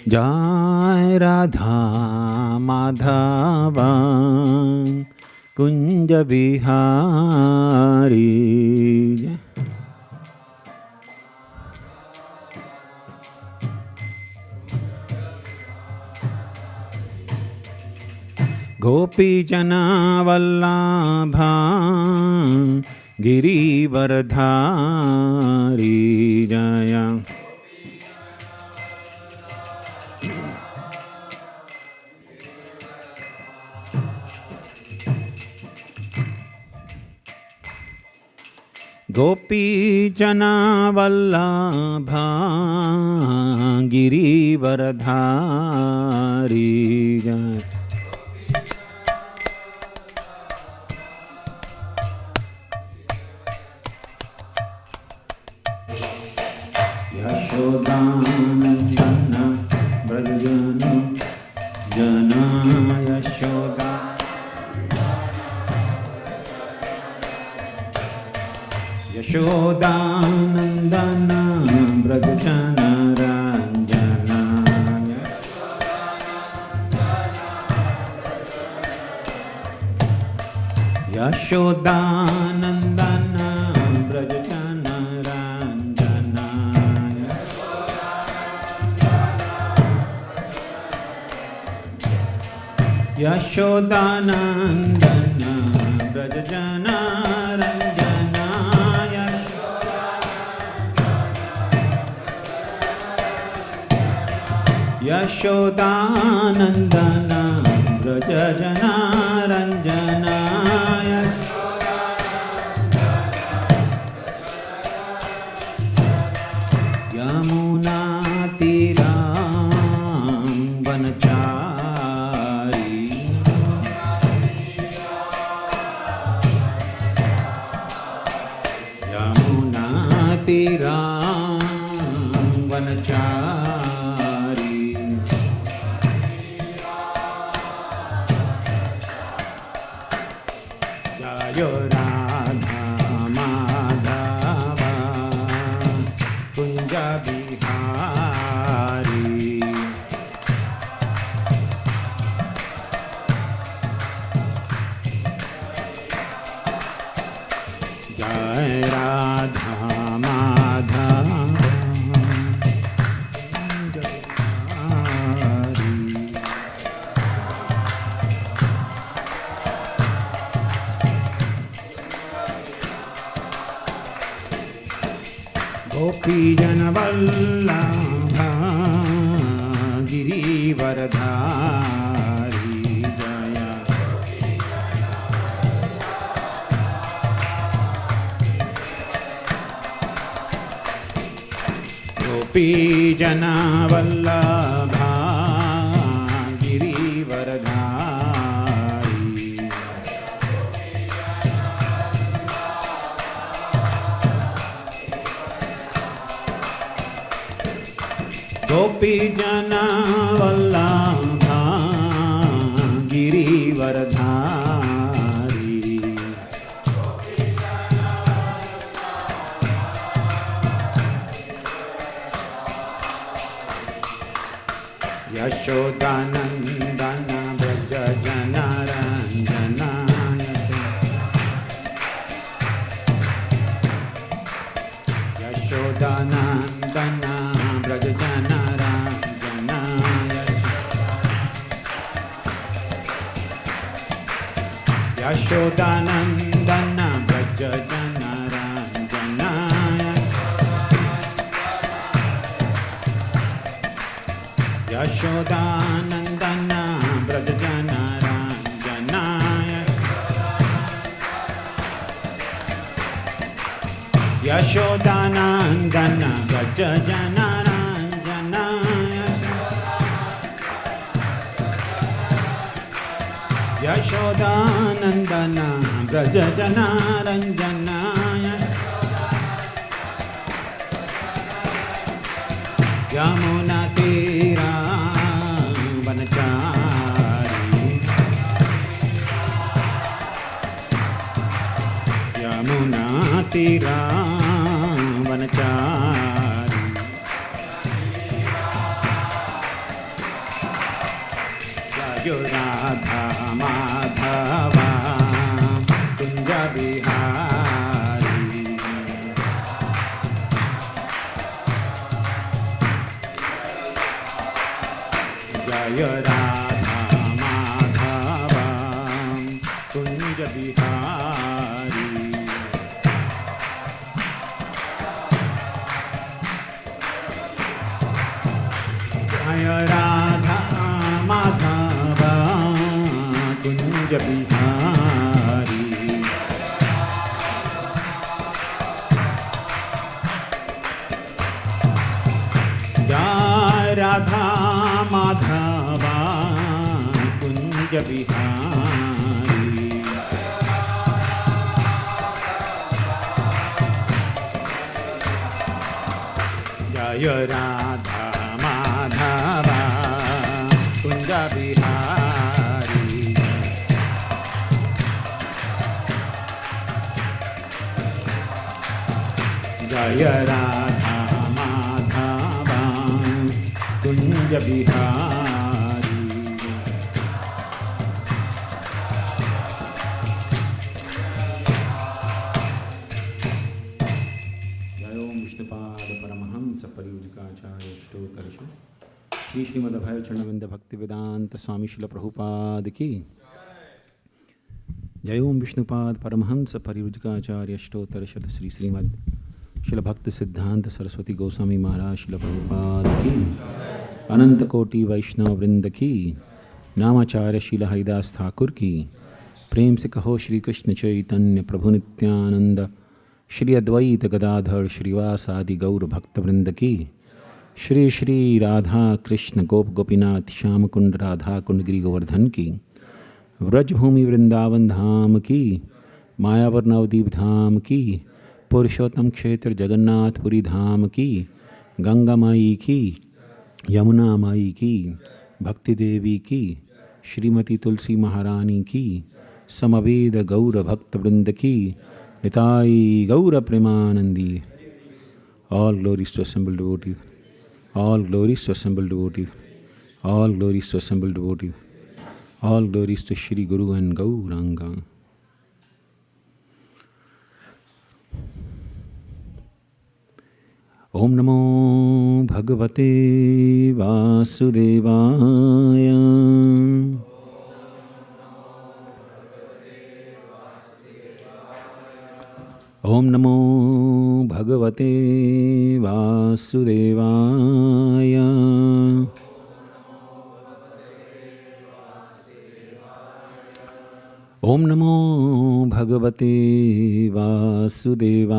जय राधा माधवा कुंज बिहारी। गोपी जना वल्लभा गिरिवरधारी जया। गोपी जना वल्लभा गिरिवरधारी जया। यशोदानंदन ब्रजजन जना यशोदा। यशोदानंदन ब्रजजन रंजना। यशोदानंदन ब्रजजन रंजना। यशोदानंदन ब्रजजन रंजना। यशोदानंदन ब्रजजन रंजना। यमुना तीरांबनचारी। यमुना तीरांबनचारी। जय राधा माधवा कुंज बिहारी। जय राधा माधवा कुंज बिहारी। गोपी जन वल्लभा गिरिवरधारी जया। गोपी जन वल्लभा गिरिवरधारी। गोपी जना वल्लभा गिरिवरधारी। यशोदानंदन ब्रजजन रंजना। यशोदानंदन ब्रजजन रंजना। यशोदानंदन ब्रजजन रंजना। यशोदानंदन ब्रजजन रंजना। यशोदानंदन ब्रजजन रंजना। यशोदानंदन ब्रजजन रंजना। यमुना तीरांबनचारी। यमुना तीरांबनचारी। जय राधा माधव कुंज बिहारी जय राधा माधव कुंज बिहारी जय राधा माधव कुंज बिहारी जय राधा माधव कुंज बिहारी जय राधा माधव कुंज बिहारी जय ओम विष्णुपाद परमहंस परिव्राजकाचार्य ष्टोत्तरश श्री श्रीमद्भैरव चरणविंद भक्ति वेदांत स्वामी शिल प्रभुपाद की जय ओम विष्णुपाद परमहंस परिव्राजकाचार्य ष्टोत्तरशत श्री श्रीमद् शिल भक्त सिद्धांत सरस्वती गोस्वामी महाराज शिल प्रभुपाद की अनंत कोटि वैष्णव वृंद की नामाचार्य शिल हरिदास ठाकुर की प्रेम से कहो श्री कृष्ण चैतन्य प्रभु नित्यानंद श्री अद्वैत गदाधर श्रीवास आदि गौर भक्त वृंद की श्री श्री राधा कृष्ण गोप गोपीनाथ श्याम कुंड राधा कुंड गिरि गोवर्धन की व्रजभूमि वृंदावन धाम की मायावर नवदीप धाम की पुरुषोत्तम क्षेत्र जगन्नाथपुरी धाम की गंगा माई की यमुना माई की भक्ति देवी की श्रीमती तुलसी महारानी की समवेद गौर भक्त वृंद की निताई गौर प्रेमानंदी all glories to assembled devotees all glories to assembled devotees all glories to assembled devotees all glories to Shri guru and Gauranga ओम नमो भगवते वासुदेवाय ओम नमो भगवते वासुदेवाय ओम नमो भगवते वासुदेवाय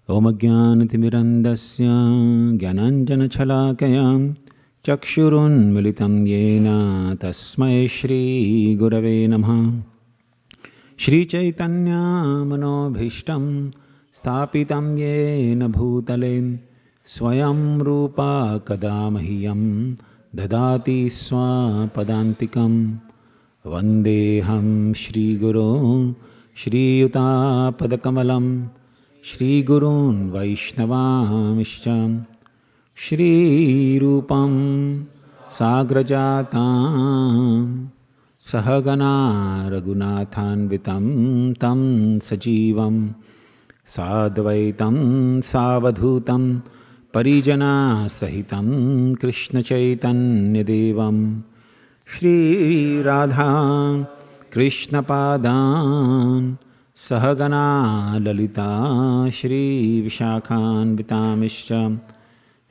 ओम अज्ञानतिमिरन्दस्य ज्ञानाञ्जनशलाकया चक्षुरुन्मिलितं येन तस्मै श्रीगुरवे नमः श्रीचैतन्यमनोभीष्टं स्थापितं येन भूतले स्वयं रूपा कदा मह्यं ददाति स्वपदान्तिकं वन्देऽहं श्रीगुरो श्रीयुतापदकमलं श्रीगुरून् वैष्णवांश्च श्रीरूपं साग्रजातां सहगना रघुनाथान्वितं तं सजीवं साद्वैतं सावधूतं परिजनसहितं कृष्णचैतन्यदेवं श्रीराधा कृष्णपादान् सहगना ललिता श्रीविशाखान्वितांश्च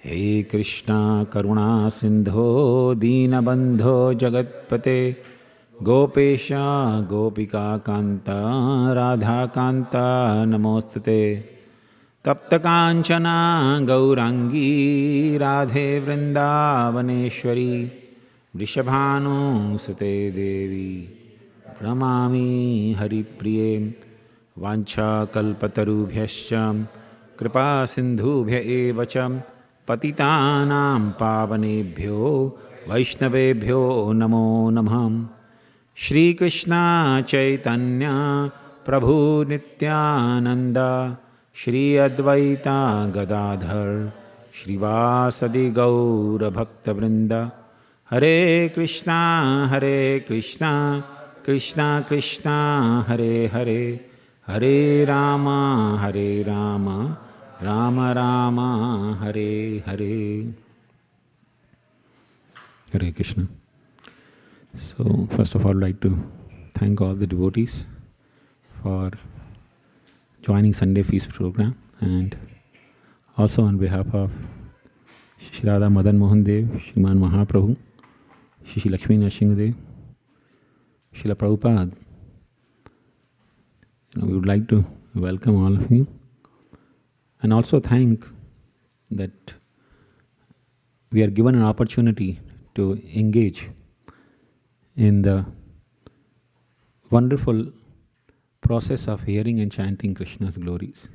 हे कृष्णा करुणा सिंधो दीनबंधो जगत्पते गोपेश गोपिका कांता राधा कांता नमोस्तुते तप्त कांचना गौरांगी राधे वृंदावनेश्वरी वृषभानुसुते देवी प्रणमामि हरिप्रिये वाञ्छाकल्पतरुभ्यश्च कृपा सिन्धुभ्य एव च पतितानां पावनेभ्यो वैष्णवेभ्यो नमो नमः। श्री कृष्ण चैतन्य प्रभु नित्यानंद श्री अद्वैता गदाधर श्रीवासदि गौर भक्तवृंद हरे Krishna Krishna Krishna Hare Hare Hare Rama, Hare Rama, Rama Rama, Hare Hare. Hare Krishna. So, first of all, I'd like to thank all the devotees for joining Sunday Feast program, and also on behalf of Shri Radha Madan Mohan Dev, Shriman Mahaprabhu, Shri Lakshmi Narasimha Dev, Srila Prabhupada, we would like to welcome all of you and also thank that we are given an opportunity to engage in the wonderful process of hearing and chanting Krishna's glories.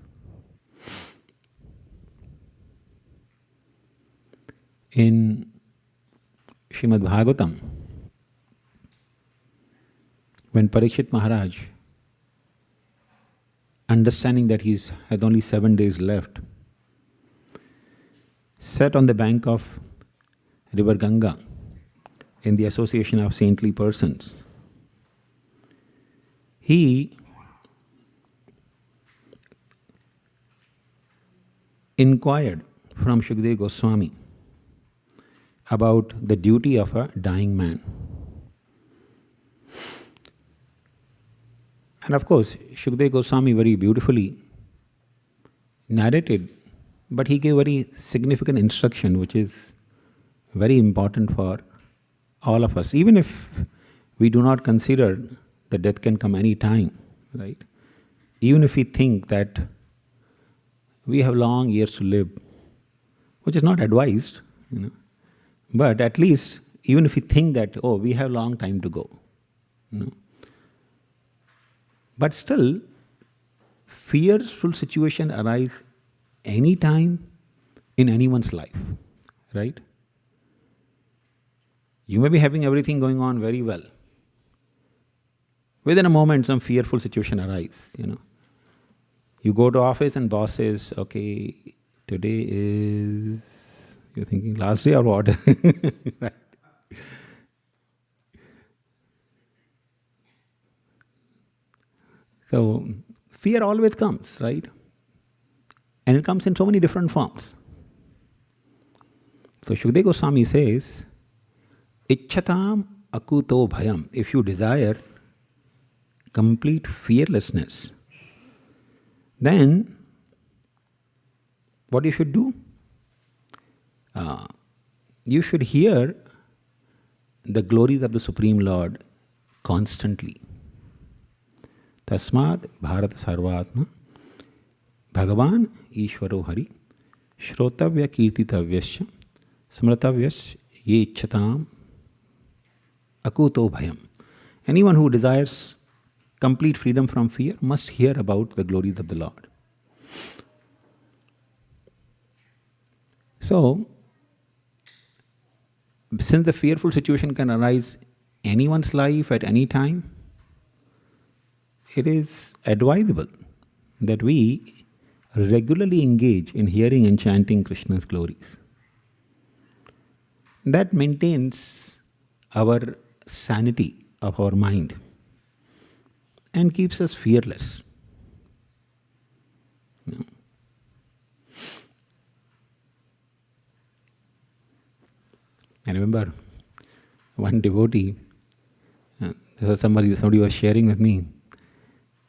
In Srimad Bhagavatam, when Parikshit Maharaj, understanding that he has only 7 days left, sat on the bank of river Ganga in the association of saintly persons. He inquired from Shukdev Goswami about the duty of a dying man. And of course, Shukdev Goswami very beautifully narrated, but he gave very significant instruction which is very important for all of us. Even if we do not consider that death can come any time, right? Even if we think that we have long years to live, which is not advised, but at least even if we think that, oh, we have long time to go, but still, fearful situation arise any time in anyone's life, right? You may be having everything going on very well. Within a moment, some fearful situation arise, You go to office and boss says, okay, today is, you're thinking, last day or what? Right. So, fear always comes, right? And it comes in so many different forms. So, Shukdev Goswami says, Ichchatam akuto bhayam. If you desire complete fearlessness, then what you should do? You should hear the glories of the Supreme Lord constantly. Tasmad Bharata Sarvatma Bhagavan Ishvaro Hari Shrotavya Kirtitavyasya Smratavyas Ye Ichchatam Akuto Bhayam. Anyone who desires complete freedom from fear must hear about the glories of the Lord. So, since the fearful situation can arise anyone's life at any time, it is advisable that we regularly engage in hearing and chanting Krishna's glories. That maintains our sanity of our mind and keeps us fearless. I remember one devotee, somebody was sharing with me.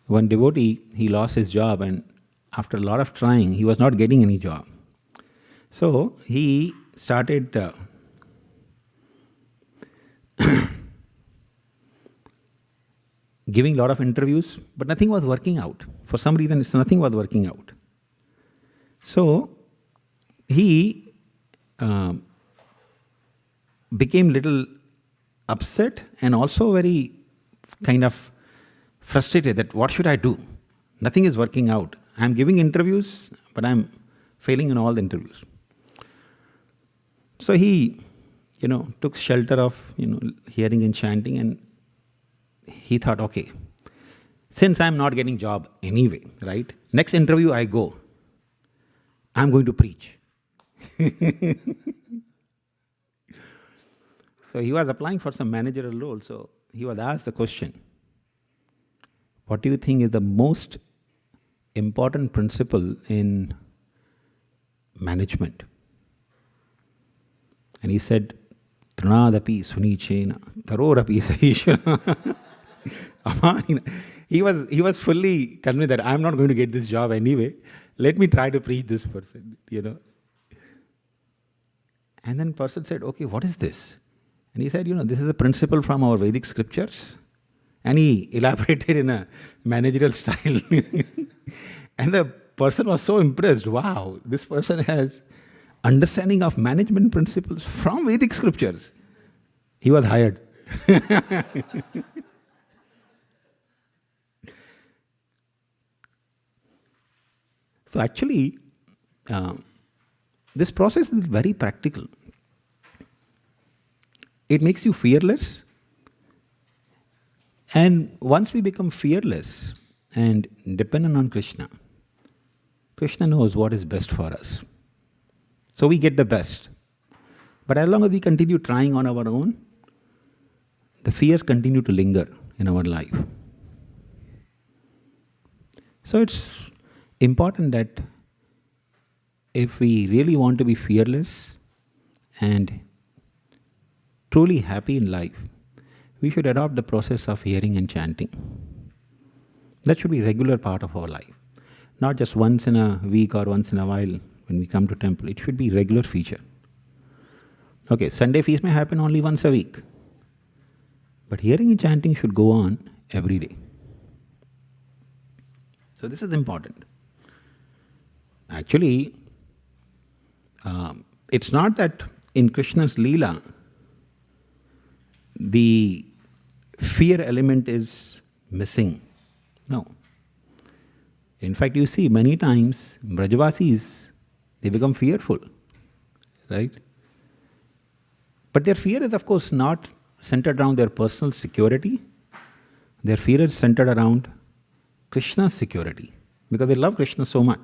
One devotee, he lost his job, and after a lot of trying, he was not getting any job. So he started giving a lot of interviews, but nothing was working out. For some reason, nothing was working out. So he became little upset and also very kind of frustrated that what should I do? Nothing is working out. I'm giving interviews, but I'm failing in all the interviews. So he, took shelter of, hearing and chanting, and he thought, okay, since I'm not getting job anyway, right? Next interview I go, I'm going to preach. So he was applying for some managerial role, so he was asked the question, what do you think is the most important principle in management. And he said, Trinadapi sunichena, tarorapi saishvara. He was fully convinced that I'm not going to get this job anyway. Let me try to preach this person, And then person said, okay, what is this? And he said, this is a principle from our Vedic scriptures. And he elaborated in a managerial style. And the person was so impressed. Wow, this person has understanding of management principles from Vedic scriptures. He was hired. So actually, this process is very practical. It makes you fearless. And once we become fearless and dependent on Krishna, Krishna knows what is best for us. So we get the best. But as long as we continue trying on our own, the fears continue to linger in our life. So it's important that if we really want to be fearless and truly happy in life, we should adopt the process of hearing and chanting. That should be a regular part of our life. Not just once in a week or once in a while when we come to temple. It should be a regular feature. Okay, Sunday feast may happen only once a week. But hearing and chanting should go on every day. So this is important. Actually, it's not that in Krishna's Leela, the fear element is missing. No. In fact, you see many times Brajavasis, they become fearful, right? But their fear is of course not centered around their personal security. Their fear is centered around Krishna's security because they love Krishna so much.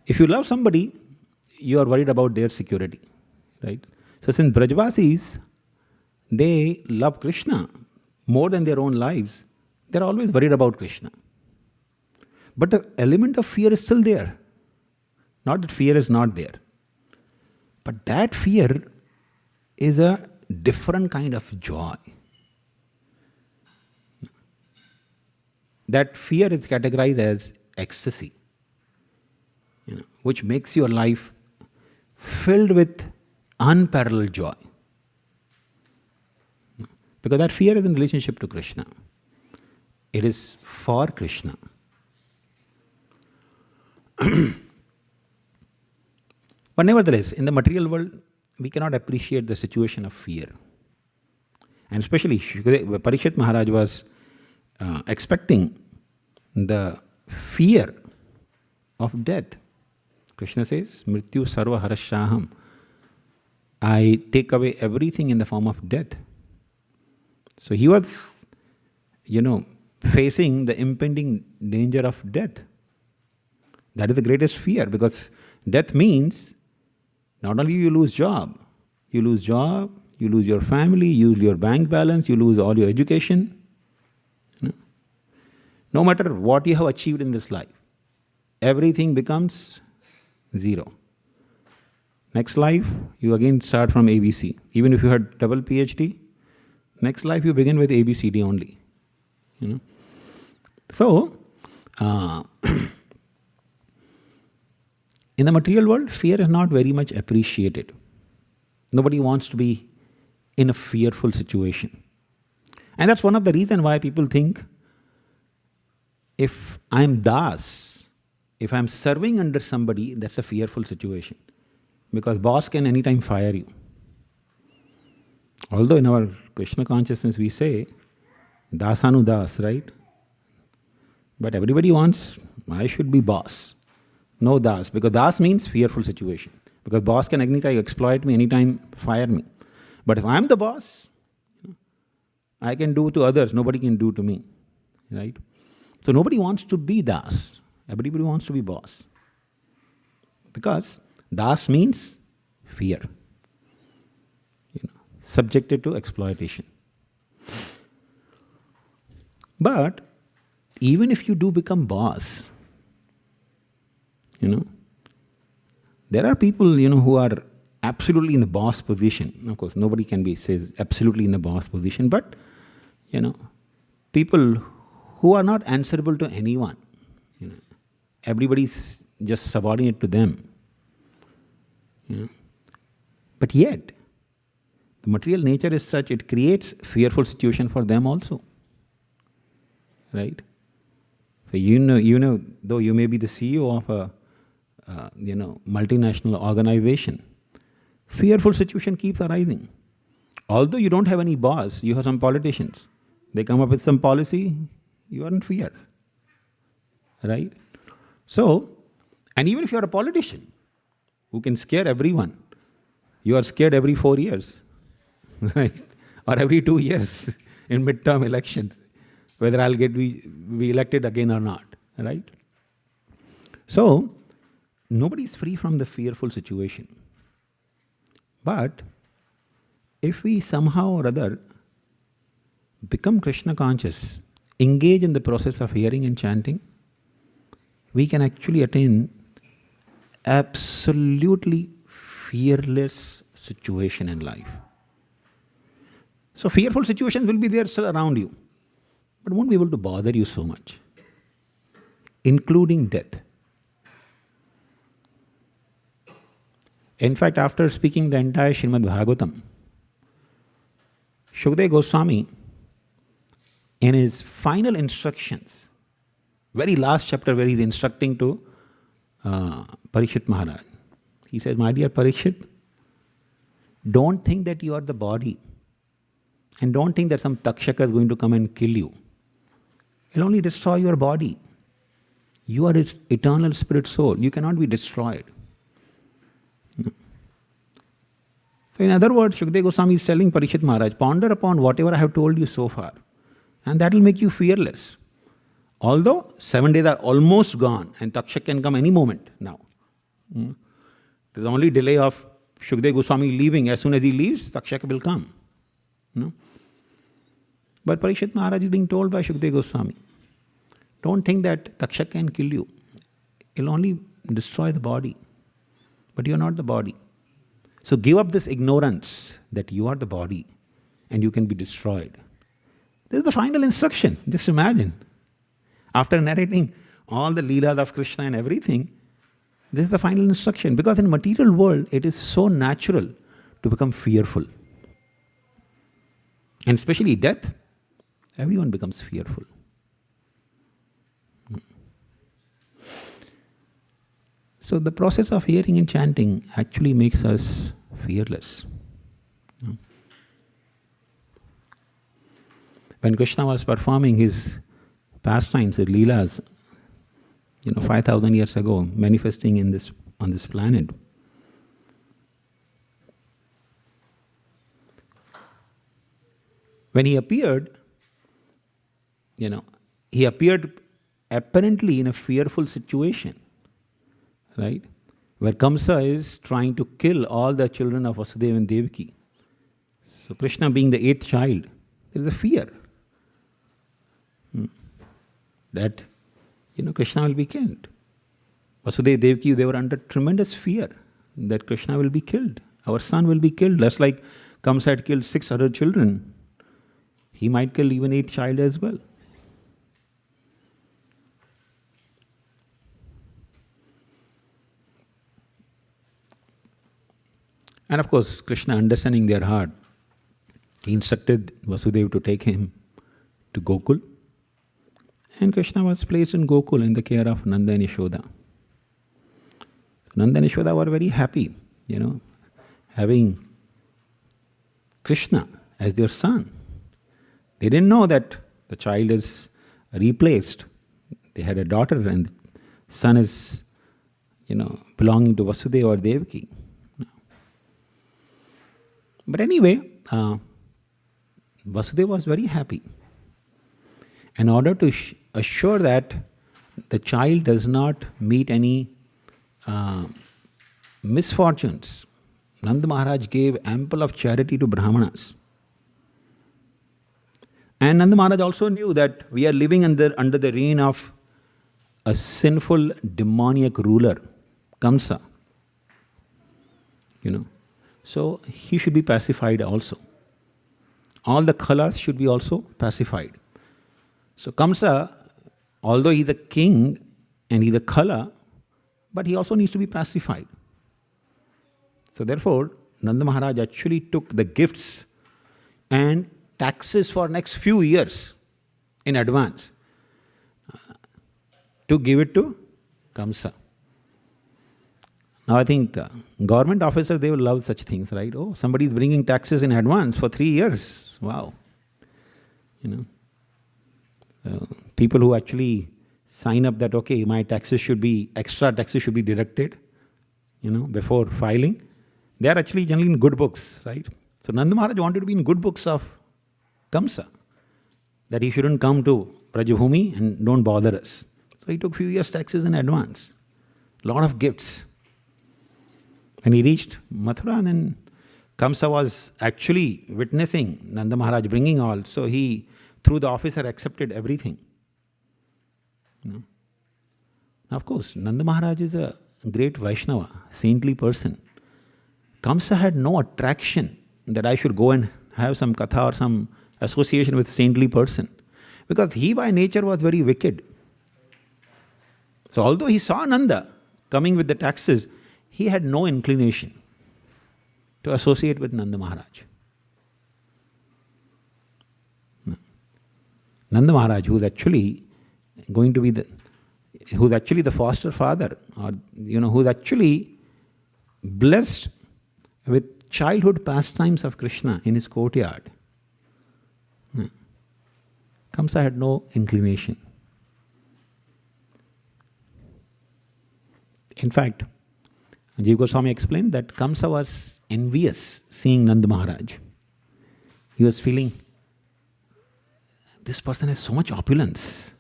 If you love somebody, you are worried about their security, right? So since Brajavasis, they love Krishna more than their own lives, they're always worried about Krishna. But the element of fear is still there. Not that fear is not there. But that fear is a different kind of joy. That fear is categorized as ecstasy, which makes your life filled with unparalleled joy. Because that fear is in relationship to Krishna. It is for Krishna. But nevertheless, in the material world, we cannot appreciate the situation of fear. And especially, Parikshit Maharaj was expecting the fear of death. Krishna says, Mrityu sarva harashaham. I take away everything in the form of death. So he was, facing the impending danger of death. That is the greatest fear, because death means not only you lose job, you lose your family, you lose your bank balance, you lose all your education. No matter what you have achieved in this life, everything becomes zero. Next life, you again start from ABC. Even if you had double PhD, next life you begin with ABCD only. So, in the material world, fear is not very much appreciated. Nobody wants to be in a fearful situation. And that's one of the reasons why people think, if I'm Das, if I'm serving under somebody, that's a fearful situation. Because boss can anytime fire you. Although in our Krishna consciousness we say, Dasanu Das, right? But everybody wants, I should be boss. No Das, because Das means fearful situation. Because boss can anytime exploit me, anytime fire me. But if I'm the boss, I can do to others, nobody can do to me, right? So nobody wants to be Das. Everybody wants to be boss. Because Das means fear. Subjected to exploitation. But even if you do become boss, you know. There are people, who are absolutely in the boss position. Of course, nobody can be says absolutely in the boss position, but, people who are not answerable to anyone. Everybody's just subordinate to them. But yet, the material nature is such, it creates fearful situation for them also. Right? So though you may be the CEO of a multinational organization, fearful situation keeps arising. Although you don't have any boss, you have some politicians. They come up with some policy, you are in fear. Right? So, and even if you are a politician who can scare everyone, you are scared every 4 years, right? Or every 2 years in midterm elections, whether I'll be elected again or not, right? So, nobody is free from the fearful situation. But if we somehow or other become Krishna conscious, engage in the process of hearing and chanting, we can actually attain absolutely fearless situation in life. So fearful situations will be there still around you, but won't be able to bother you so much, including death. In fact, after speaking the entire Srimad Bhagavatam, Shukadeva Goswami, in his final instructions, very last chapter where he is instructing to Parikshit Maharaj, he says, my dear Parikshit, don't think that you are the body, and don't think that some takshaka is going to come and kill you. It will only destroy your body. You are its eternal spirit soul. You cannot be destroyed. So in other words, Shukadeva Goswami is telling Parikshit Maharaj, ponder upon whatever I have told you so far, and that will make you fearless. Although 7 days are almost gone, and Takshak can come any moment now. There's only delay of Shukadeva Goswami leaving. As soon as he leaves, Takshak will come. But Parikshit Maharaj is being told by Shukadeva Goswami, don't think that Takshak can kill you. It will only destroy the body. But you are not the body. So give up this ignorance that you are the body and you can be destroyed. This is the final instruction. Just imagine. After narrating all the leelas of Krishna and everything, this is the final instruction. Because in material world, it is so natural to become fearful. And especially death, everyone becomes fearful. So the process of hearing and chanting actually makes us fearless. When Krishna was performing his pastimes, his leelas, 5,000 years ago, manifesting on this planet, when he appeared, he appeared apparently in a fearful situation, right? Where Kamsa is trying to kill all the children of Vasudeva and Devaki. So Krishna being the 8th child, there is a fear that, Krishna will be killed. Vasudeva, Devaki, they were under tremendous fear that Krishna will be killed. Our son will be killed. Just like Kamsa had killed 6 other children, he might kill even 8th child as well. And of course, Krishna, understanding their heart, he instructed Vasudeva to take him to Gokul. And Krishna was placed in Gokul in the care of Nanda and Yashoda. So Nanda and Yashoda were very happy, having Krishna as their son. They didn't know that the child is replaced. They had a daughter and the son is, belonging to Vasudeva or Devaki. But anyway, Vasudeva was very happy. In order to assure that the child does not meet any misfortunes, Nanda Maharaj gave ample of charity to Brahmanas. And Nanda Maharaj also knew that we are living under the reign of a sinful demoniac ruler Kamsa. So he should be pacified also. All the khalas should be also pacified. So Kamsa, although he's the king and he's the khala, but he also needs to be pacified. So therefore, Nanda Maharaj actually took the gifts and taxes for next few years in advance to give it to Kamsa. Now I think government officers, they will love such things, right? Oh, somebody is bringing taxes in advance for 3 years. Wow. People who actually sign up that, okay, my extra taxes should be deducted, before filing. They are actually generally in good books, right? So Nanda Maharaj wanted to be in good books of Kamsa, that he shouldn't come to Brajabhumi and don't bother us. So he took few years taxes in advance. Lot of gifts. And he reached Mathura, and then Kamsa was actually witnessing Nanda Maharaj bringing all. So he, through the officer, accepted everything. Now of course, Nanda Maharaj is a great Vaishnava, saintly person. Kamsa had no attraction that I should go and have some katha or some association with saintly person. Because he by nature was very wicked. So although he saw Nanda coming with the taxes, he had no inclination to associate with Nanda Maharaj. Nanda Maharaj, who's actually the foster father, or who's actually blessed with childhood pastimes of Krishna in his courtyard. Kamsa had no inclination. In fact, Jiva Goswami explained that Kamsa was envious seeing Nanda Maharaj. He was feeling, this person has so much opulence.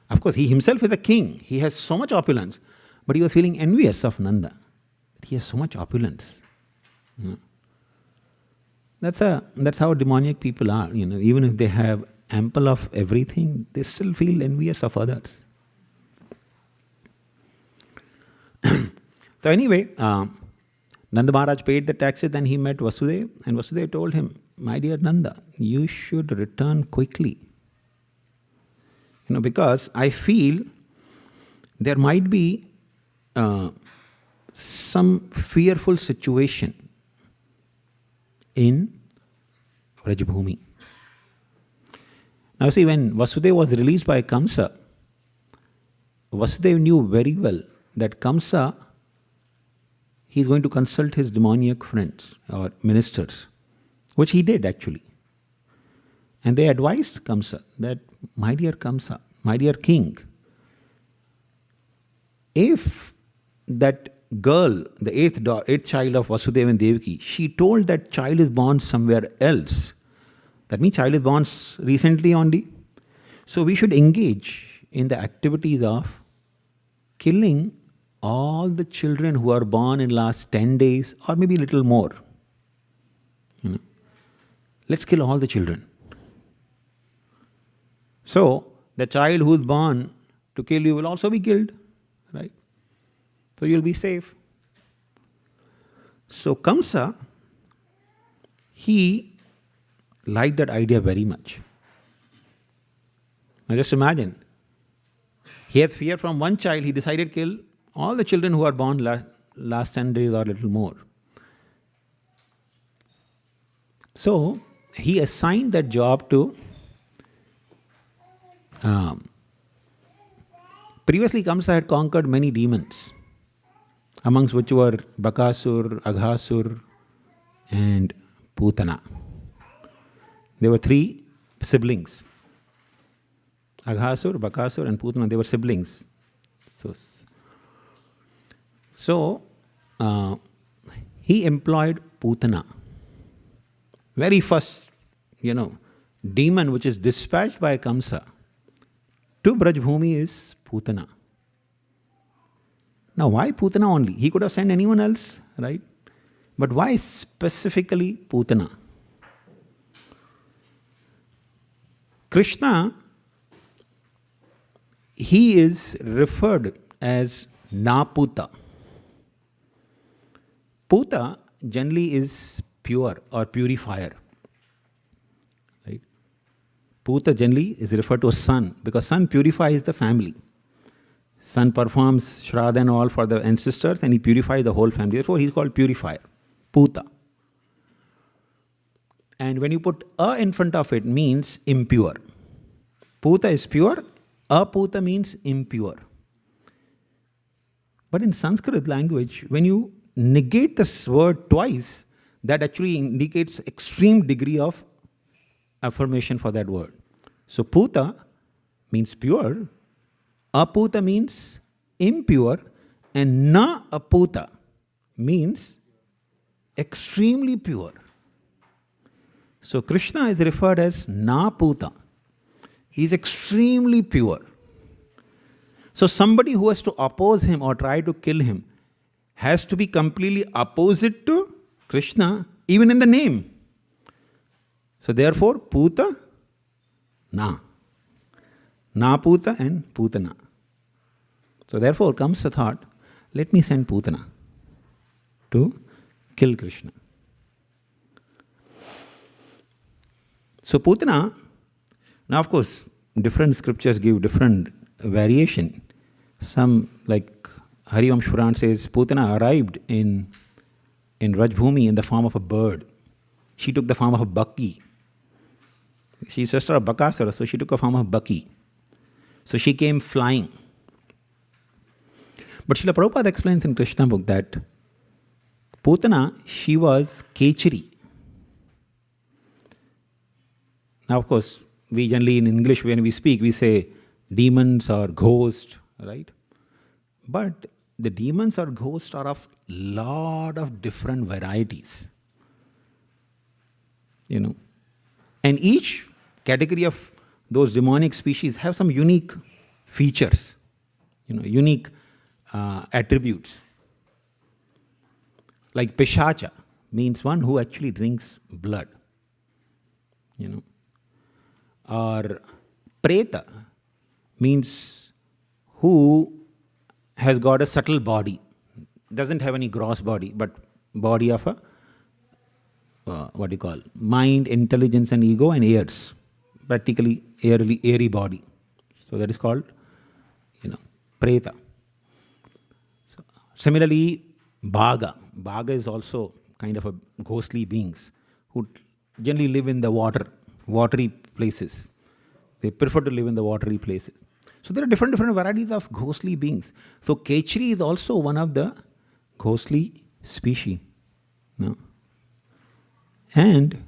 Of course, he himself is a king. He has so much opulence. But he was feeling envious of Nanda. He has so much opulence. That's how demoniac people are. Even if they have ample of everything, they still feel envious of others. So anyway, Nanda Maharaj paid the taxes, then he met Vasudeva, and Vasudeva told him, my dear Nanda, you should return quickly. Because I feel there might be some fearful situation in Vrajabhumi. Now see, when Vasudeva was released by Kamsa, Vasudeva knew very well that Kamsa, he is going to consult his demoniac friends or ministers, which he did actually. And they advised Kamsa that, my dear Kamsa, my dear king, if that girl, the eighth child of Vasudeva and Devaki, she told that child is born somewhere else, that means child is born recently only, so we should engage in the activities of killing all the children who are born in last 10 days or maybe a little more. Let's kill all the children. So, the child who is born to kill you will also be killed, right? So you'll be safe. So Kamsa, he liked that idea very much. Now just imagine, he has fear from one child, he decided to kill all the children who are born last 10 days or a little more. So he assigned that job to previously Kamsa had conquered many demons, amongst which were Bakasur, Aghasur and Putana. There were 3 siblings. Aghasur, Bakasur and Putana, they were siblings. So he employed Putana. Very first, demon which is dispatched by Kamsa to Brajbhumi is Putana. Now why Putana only? He could have sent anyone else, right? But why specifically Putana? Krishna, he is referred as Na Puta. Puta generally is pure or purifier. Right? Puta generally is referred to as sun, because sun purifies the family. Sun performs Shraddha and all for the ancestors, and he purifies the whole family. Therefore, he is called purifier. Puta. And when you put a in front of it, means impure. Puta is pure, aputa means impure. But in Sanskrit language, when you negate this word twice, that actually indicates extreme degree of affirmation for that word. So puta means pure, aputa means impure, and na aputa means extremely pure. So Krishna is referred as na puta. He is extremely pure. So somebody who has to oppose him or try to kill him has to be completely opposite to Krishna, even in the name. So therefore, puta, na. Na puta and putana. So therefore comes the thought, let me send Putana to kill Krishna. So Putana, now of course, different scriptures give different variation. Some, like Harivamsh Puran says, Putana arrived in Rajbhumi in the form of a bird. She took the form of a Baki. She is sister of Bakasura, so she took a form of Baki. So she came flying. But Srila Prabhupada explains in Krishna book that Putana, she was Kechari. Now, of course, we generally in English, when we speak, we say demons or ghosts, right? But the demons or ghosts are of lot of different varieties. And each category of those demonic species have some unique features, unique attributes. Like Pishacha means one who actually drinks blood. Or Preta means who has got a subtle body, doesn't have any gross body, but body of a, mind, intelligence and ego and airs, practically airy body. So that is called, Preta. So, similarly, Bhaga. Bhaga is also kind of a ghostly beings who generally live in the watery places. They prefer to live in the watery places. So there are different varieties of ghostly beings. So Kechari is also one of the ghostly species. No? And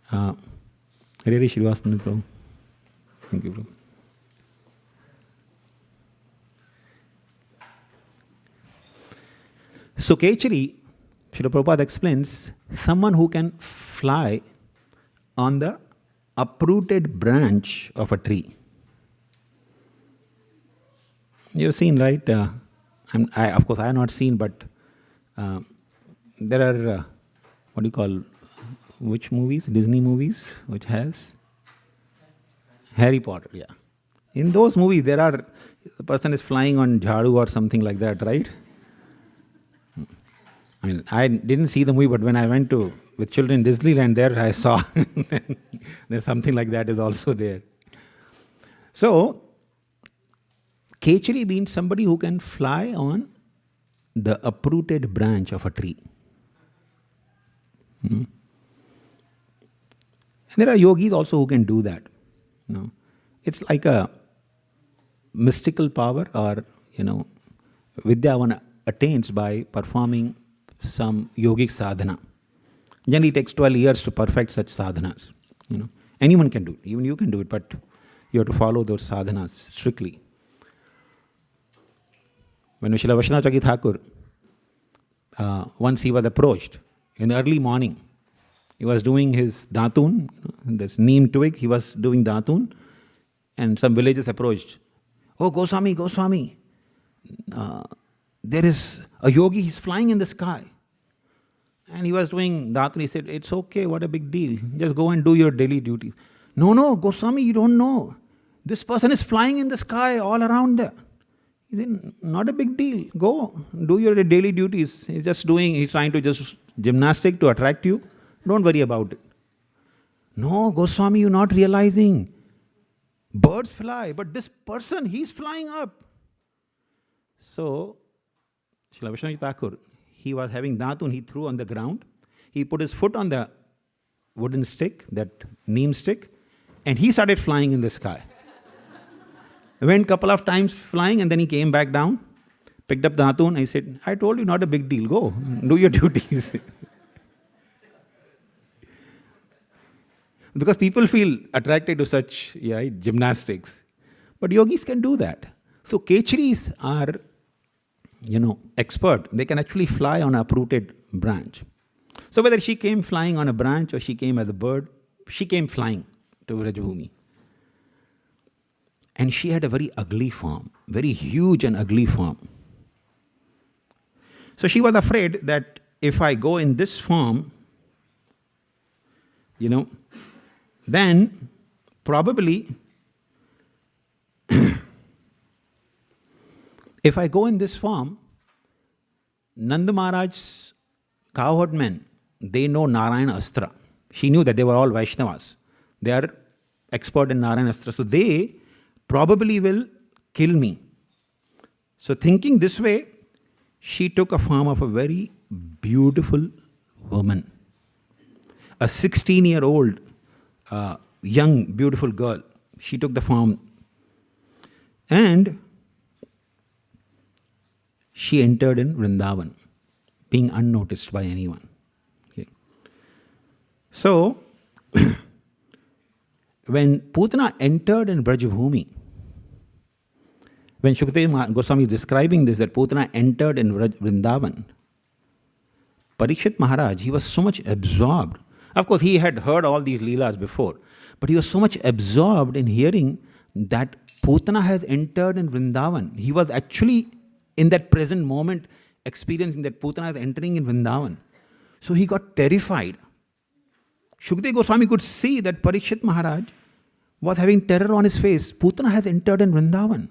Hare Srivas Pandit Prabhu. Thank you, Prabhu. So Kechari, Srila Prabhupada explains, someone who can fly on the uprooted branch of a tree. You've seen, right? Of course, I have not seen, but there are, which movies? Disney movies, which has Harry Potter, yeah. In those movies, the person is flying on jhadu or something like that, right? I mean, I didn't see the movie, but when I went with children in Disneyland, there I saw there's something like that is also there. So, Kechari means somebody who can fly on the uprooted branch of a tree. And there are yogis also who can do that. It's like a mystical power or, vidya one attains by performing some yogic sadhana. Generally it takes 12 years to perfect such sadhanas. Anyone can do it, even you can do it, but you have to follow those sadhanas strictly. When Srila Vaishnava Thakur, once he was approached in the early morning, he was doing his datun, this neem twig, he was doing datun, and some villagers approached. Oh, Goswami, there is a yogi, he's flying in the sky. And he was doing datun, he said, it's okay, what a big deal, just go and do your daily duties. No, Goswami, you don't know. This person is flying in the sky all around there. He said, not a big deal. Go, do your daily duties. He's trying to just gymnastic to attract you. Don't worry about it. No, Goswami, you're not realizing. Birds fly, but this person, he's flying up. So, Srila Vishwanath Thakur, he was having datun, he threw on the ground. He put his foot on the wooden stick, that neem stick, and he started flying in the sky. Went couple of times flying, and then he came back down, picked up the datun. I said, I told you, not a big deal. Go, do your duties. Because people feel attracted to such gymnastics. But yogis can do that. So kecharis are, expert. They can actually fly on an uprooted branch. So whether she came flying on a branch or she came as a bird, she came flying to Vrajabhumi. And she had a very ugly form, very huge and ugly form. So she was afraid that if I go in this form, then probably if I go in this form, Nanda Maharaj's cowherd men, they know Narayana Astra. She knew that they were all Vaishnavas. They are expert in Narayana Astra. So they probably will kill me. So thinking this way, she took a form of a very beautiful woman. A 16-year-old young, beautiful girl. She took the form. And she entered in Vrindavan, being unnoticed by anyone. Okay. So, when Putana entered in Brajabhumi, when Shukadeva Goswami is describing this, that Putana entered in Vrindavan, Parikshit Maharaj, he was so much absorbed. Of course, he had heard all these leelas before, but he was so much absorbed in hearing that Putana has entered in Vrindavan. He was actually in that present moment experiencing that Putana is entering in Vrindavan. So he got terrified. Shukadeva Goswami could see that Parikshit Maharaj was having terror on his face. Putana has entered in Vrindavan.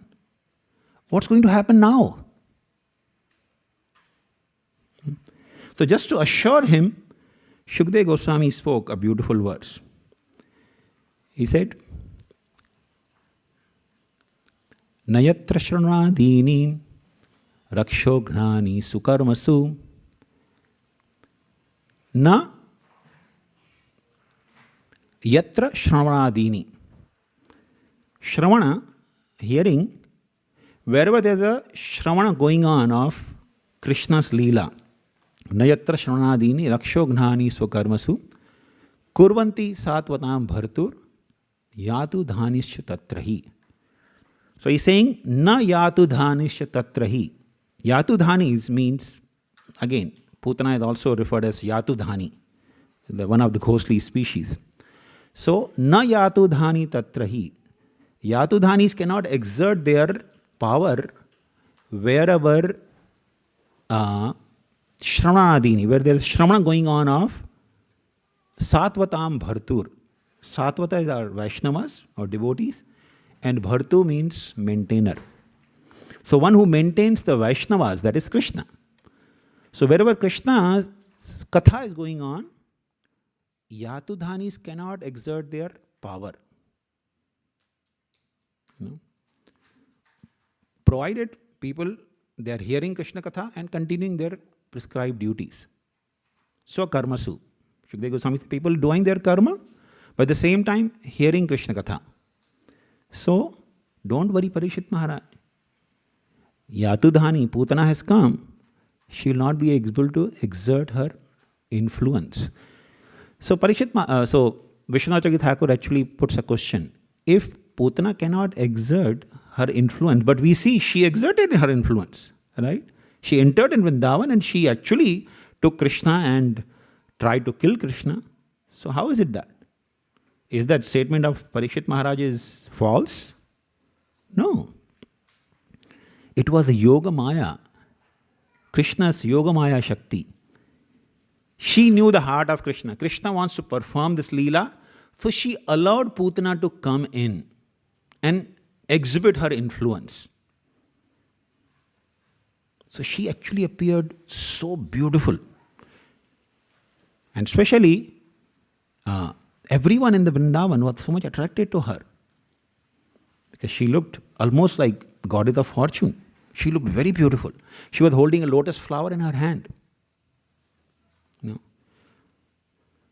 What's going to happen now? So just to assure him, Shukadeva Goswami spoke a beautiful verse. He said, Nayatra shranadini rakshognani sukarmasu na yatra shravanadini. Shravana, hearing, wherever there's a shravana going on of Krishna's leela, Nayatra shravanadini rakshognani swakarmasu kurvanti satvatam bhartur yatu dhanisya tatrahi. So he's saying, na yatu dhanisya tatrahi. Yatu dhanis means, again, Putana is also referred as yatu dhani, one of the ghostly species. So, na yatu dhani tatrahi. Yatu dhanis cannot exert their power wherever shravanadini, where there is shravana going on of satvatam bhartur. Satvata is our Vaishnavas or devotees, and bhartu means maintainer. So one who maintains the Vaishnavas, that is Krishna. So wherever Krishna's katha is going on, Yatudhanis cannot exert their power. Provided people, they are hearing Krishna katha and continuing their prescribed duties. So karmasu. Shukadeva Goswami said, people doing their karma, but at the same time hearing Krishna katha. So don't worry, Parikshit Maharaj. Yatudhani, Putana has come. She will not be able to exert her influence. So Vishwanath Thakur actually puts a question. If Putana cannot exert her influence, but we see she exerted her influence, right? She entered in Vrindavan and she actually took Krishna and tried to kill Krishna. So how is it that? Is that statement of Parikshit Maharaj is false? No. It was a Yoga Maya, Krishna's Yoga Maya Shakti. She knew the heart of Krishna. Krishna wants to perform this Leela, so she allowed Putana to come in and exhibit her influence. So she actually appeared so beautiful. And especially, everyone in the Vrindavan was so much attracted to her. Because she looked almost like goddess of fortune. She looked very beautiful. She was holding a lotus flower in her hand.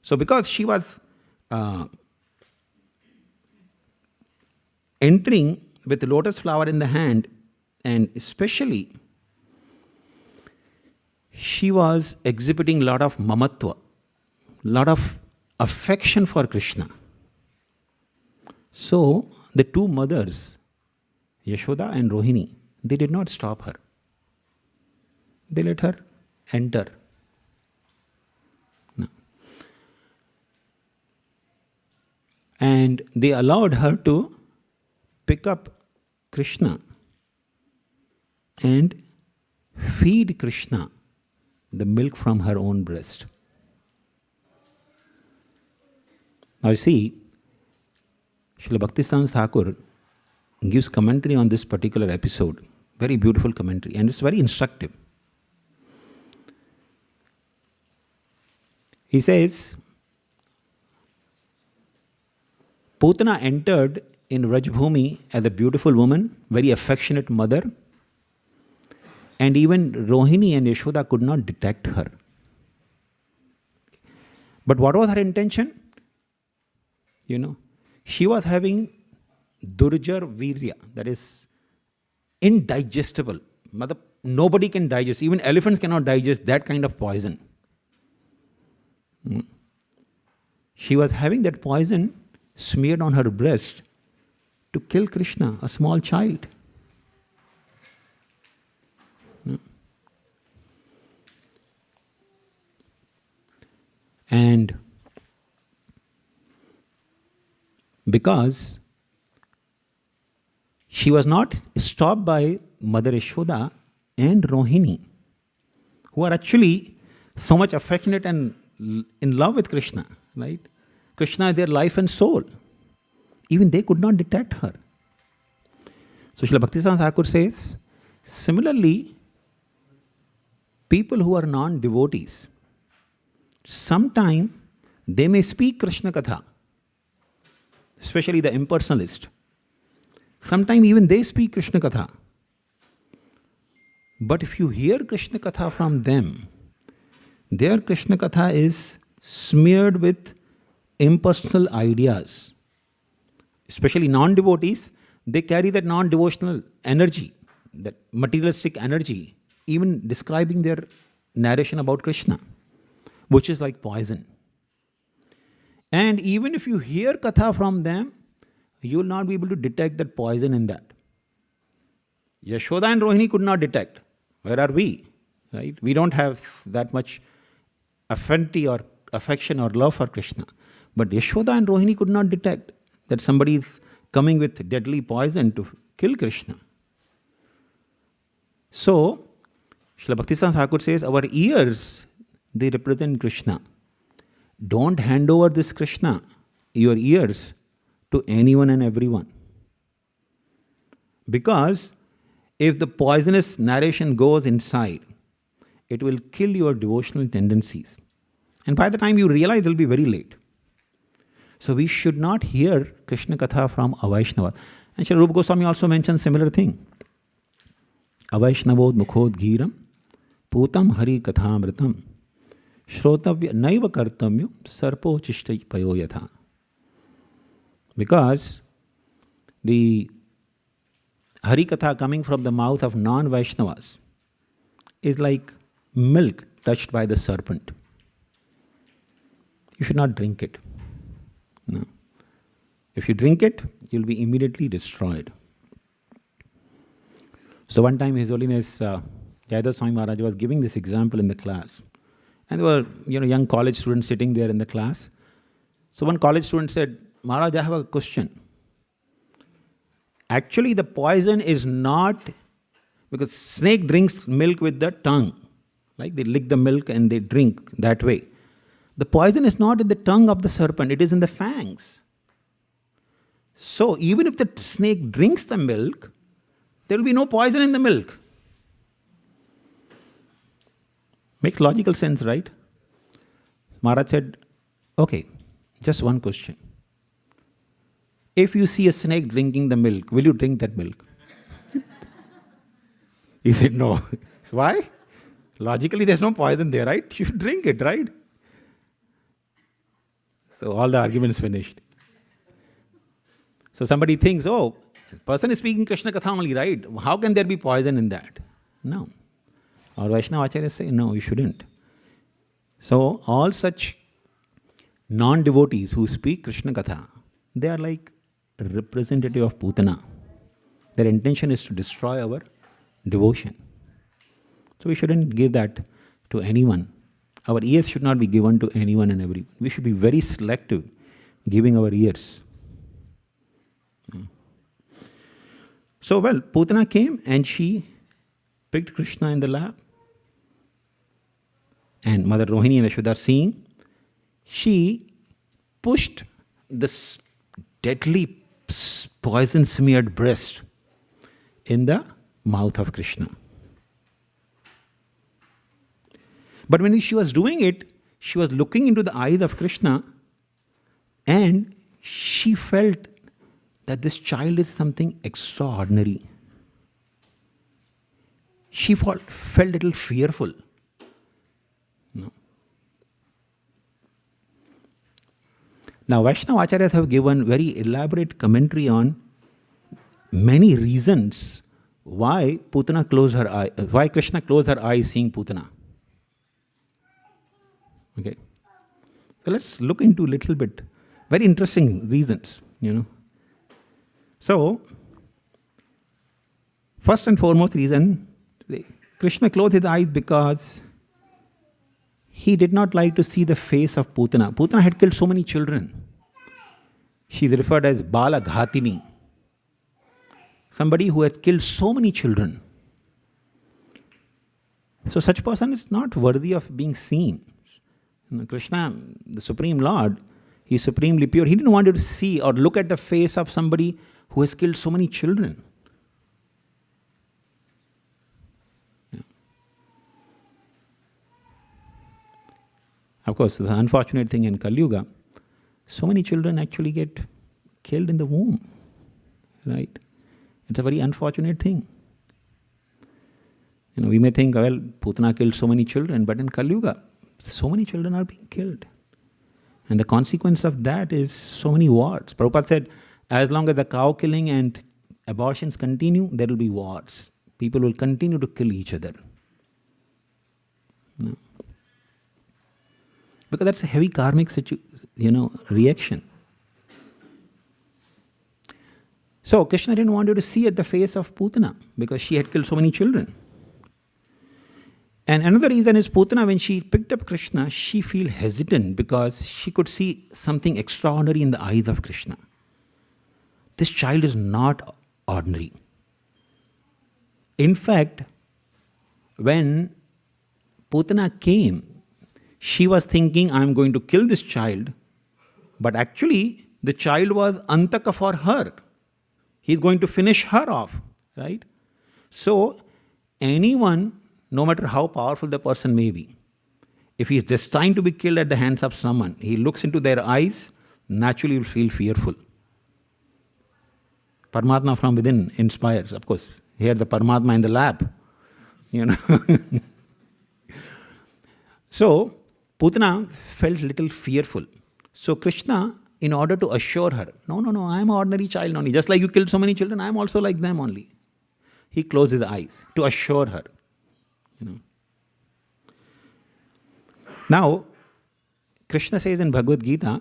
So because she was entering with the lotus flower in the hand, and especially she was exhibiting a lot of mamatva, lot of affection for Krishna. So the two mothers, Yashoda and Rohini, they did not stop her. They let her enter. No. And they allowed her to pick up Krishna and feed Krishna the milk from her own breast. Now you see, Srila Bhaktisiddhanta Thakur gives commentary on this particular episode. Very beautiful commentary, and it's very instructive. He says, Putana entered in Rajbhumi as a beautiful woman, very affectionate mother, and even Rohini and Yashoda could not detect her. But what was her intention? She was having Durjar Virya, that is indigestible. Nobody can digest, even elephants cannot digest that kind of poison. She was having that poison smeared on her breast to kill Krishna, a small child. And because she was not stopped by Mother Yashoda and Rohini, who are actually so much affectionate and in love with Krishna, right? Krishna is their life and soul. Even they could not detect her. So Srila Bhaktisiddhanta Thakur says, similarly, people who are non-devotees, sometime they may speak Krishna Katha, especially the impersonalist. Sometimes even they speak Krishna Katha. But if you hear Krishna Katha from them, their Krishna Katha is smeared with impersonal ideas. Especially non-devotees, they carry that non-devotional energy, that materialistic energy, even describing their narration about Krishna, which is like poison. And even if you hear Katha from them, you will not be able to detect that poison in that. Yashoda and Rohini could not detect. Where are we? Right? We don't have that much affinity or affection or love for Krishna. But Yashoda and Rohini could not detect that somebody is coming with deadly poison to kill Krishna. So, Srila Bhaktisiddhanta Thakur says, our ears, they represent Krishna. Don't hand over this Krishna, your ears, to anyone and everyone. Because if the poisonous narration goes inside, it will kill your devotional tendencies. And by the time you realize, it will be very late. So we should not hear Krishna Katha from Avaishnava. And Srila Rupa Goswami also mentions similar thing. Avaishnavod mukhod giram putam hari kathamritam shrotavya naiva kartamyo sarpo chishtai payo yatha. Because the Hari Katha coming from the mouth of non-Vaishnavas is like milk touched by the serpent. You should not drink it. No. If you drink it, you'll be immediately destroyed. So one time His Holiness Jayadeva Swami Maharaj was giving this example in the class. And there were young college students sitting there in the class. So one college student said, Maharaj, I have a question. Actually, the poison is not, because snake drinks milk with the tongue. Like they lick the milk and they drink that way. The poison is not in the tongue of the serpent, it is in the fangs. So even if the snake drinks the milk, there will be no poison in the milk. Makes logical sense, right? Maharaj said, okay, just one question. If you see a snake drinking the milk, will you drink that milk? He said, no. Why? Logically, there's no poison there, right? You should drink it, right? So all the arguments finished. So somebody thinks, oh, person is speaking Krishna Katha only, right? How can there be poison in that? No. Or Vaishnava Acharyas say, no, you shouldn't. So all such non-devotees who speak Krishna Katha, they are like a representative of Putana. Their intention is to destroy our devotion. So we shouldn't give that to anyone. Our ears should not be given to anyone and everyone. We should be very selective giving our ears. So, well, Putana came and she picked Krishna in the lap. And Mother Rohini and Yashoda seeing, she pushed this deadly poison smeared breast in the mouth of Krishna. But when she was doing it, she was looking into the eyes of Krishna and she felt that this child is something extraordinary. She felt a little fearful. No. Now, Vaishnava Acharyas have given very elaborate commentary on many reasons why Putana closed her eye, why Krishna closed her eyes seeing Putana. Okay. So let's look into a little bit. Very interesting reasons, So, first and foremost reason, Krishna closed his eyes because he did not like to see the face of Putana. Putana had killed so many children. She is referred as Bala Ghatini. Somebody who had killed so many children. So such person is not worthy of being seen. Krishna, the Supreme Lord, he is supremely pure. He didn't want you to see or look at the face of somebody who has killed so many children. Yeah. Of course, the unfortunate thing in Kali Yuga, so many children actually get killed in the womb. Right? It's a very unfortunate thing. We may think, well, Putana killed so many children, but in Kali Yuga, so many children are being killed. And the consequence of that is so many wars. Prabhupada said, as long as the cow killing and abortions continue, there will be wars. People will continue to kill each other. No. Because that's a heavy karmic reaction. So Krishna didn't want you to see at the face of Putana because she had killed so many children. And another reason is Putana, when she picked up Krishna, she felt hesitant because she could see something extraordinary in the eyes of Krishna. This child is not ordinary. In fact, when Putana came, she was thinking, I'm going to kill this child. But actually, the child was Antaka for her. He's going to finish her off, right? So, anyone, no matter how powerful the person may be, if he is destined to be killed at the hands of someone, he looks into their eyes, naturally will feel fearful. Paramatma from within inspires, of course. Here the Paramatma in the lab, So, Putana felt little fearful. So Krishna, in order to assure her, no, I am an ordinary child only. Just like you killed so many children, I am also like them only. He closed his eyes to assure her. Now, Krishna says in Bhagavad Gita,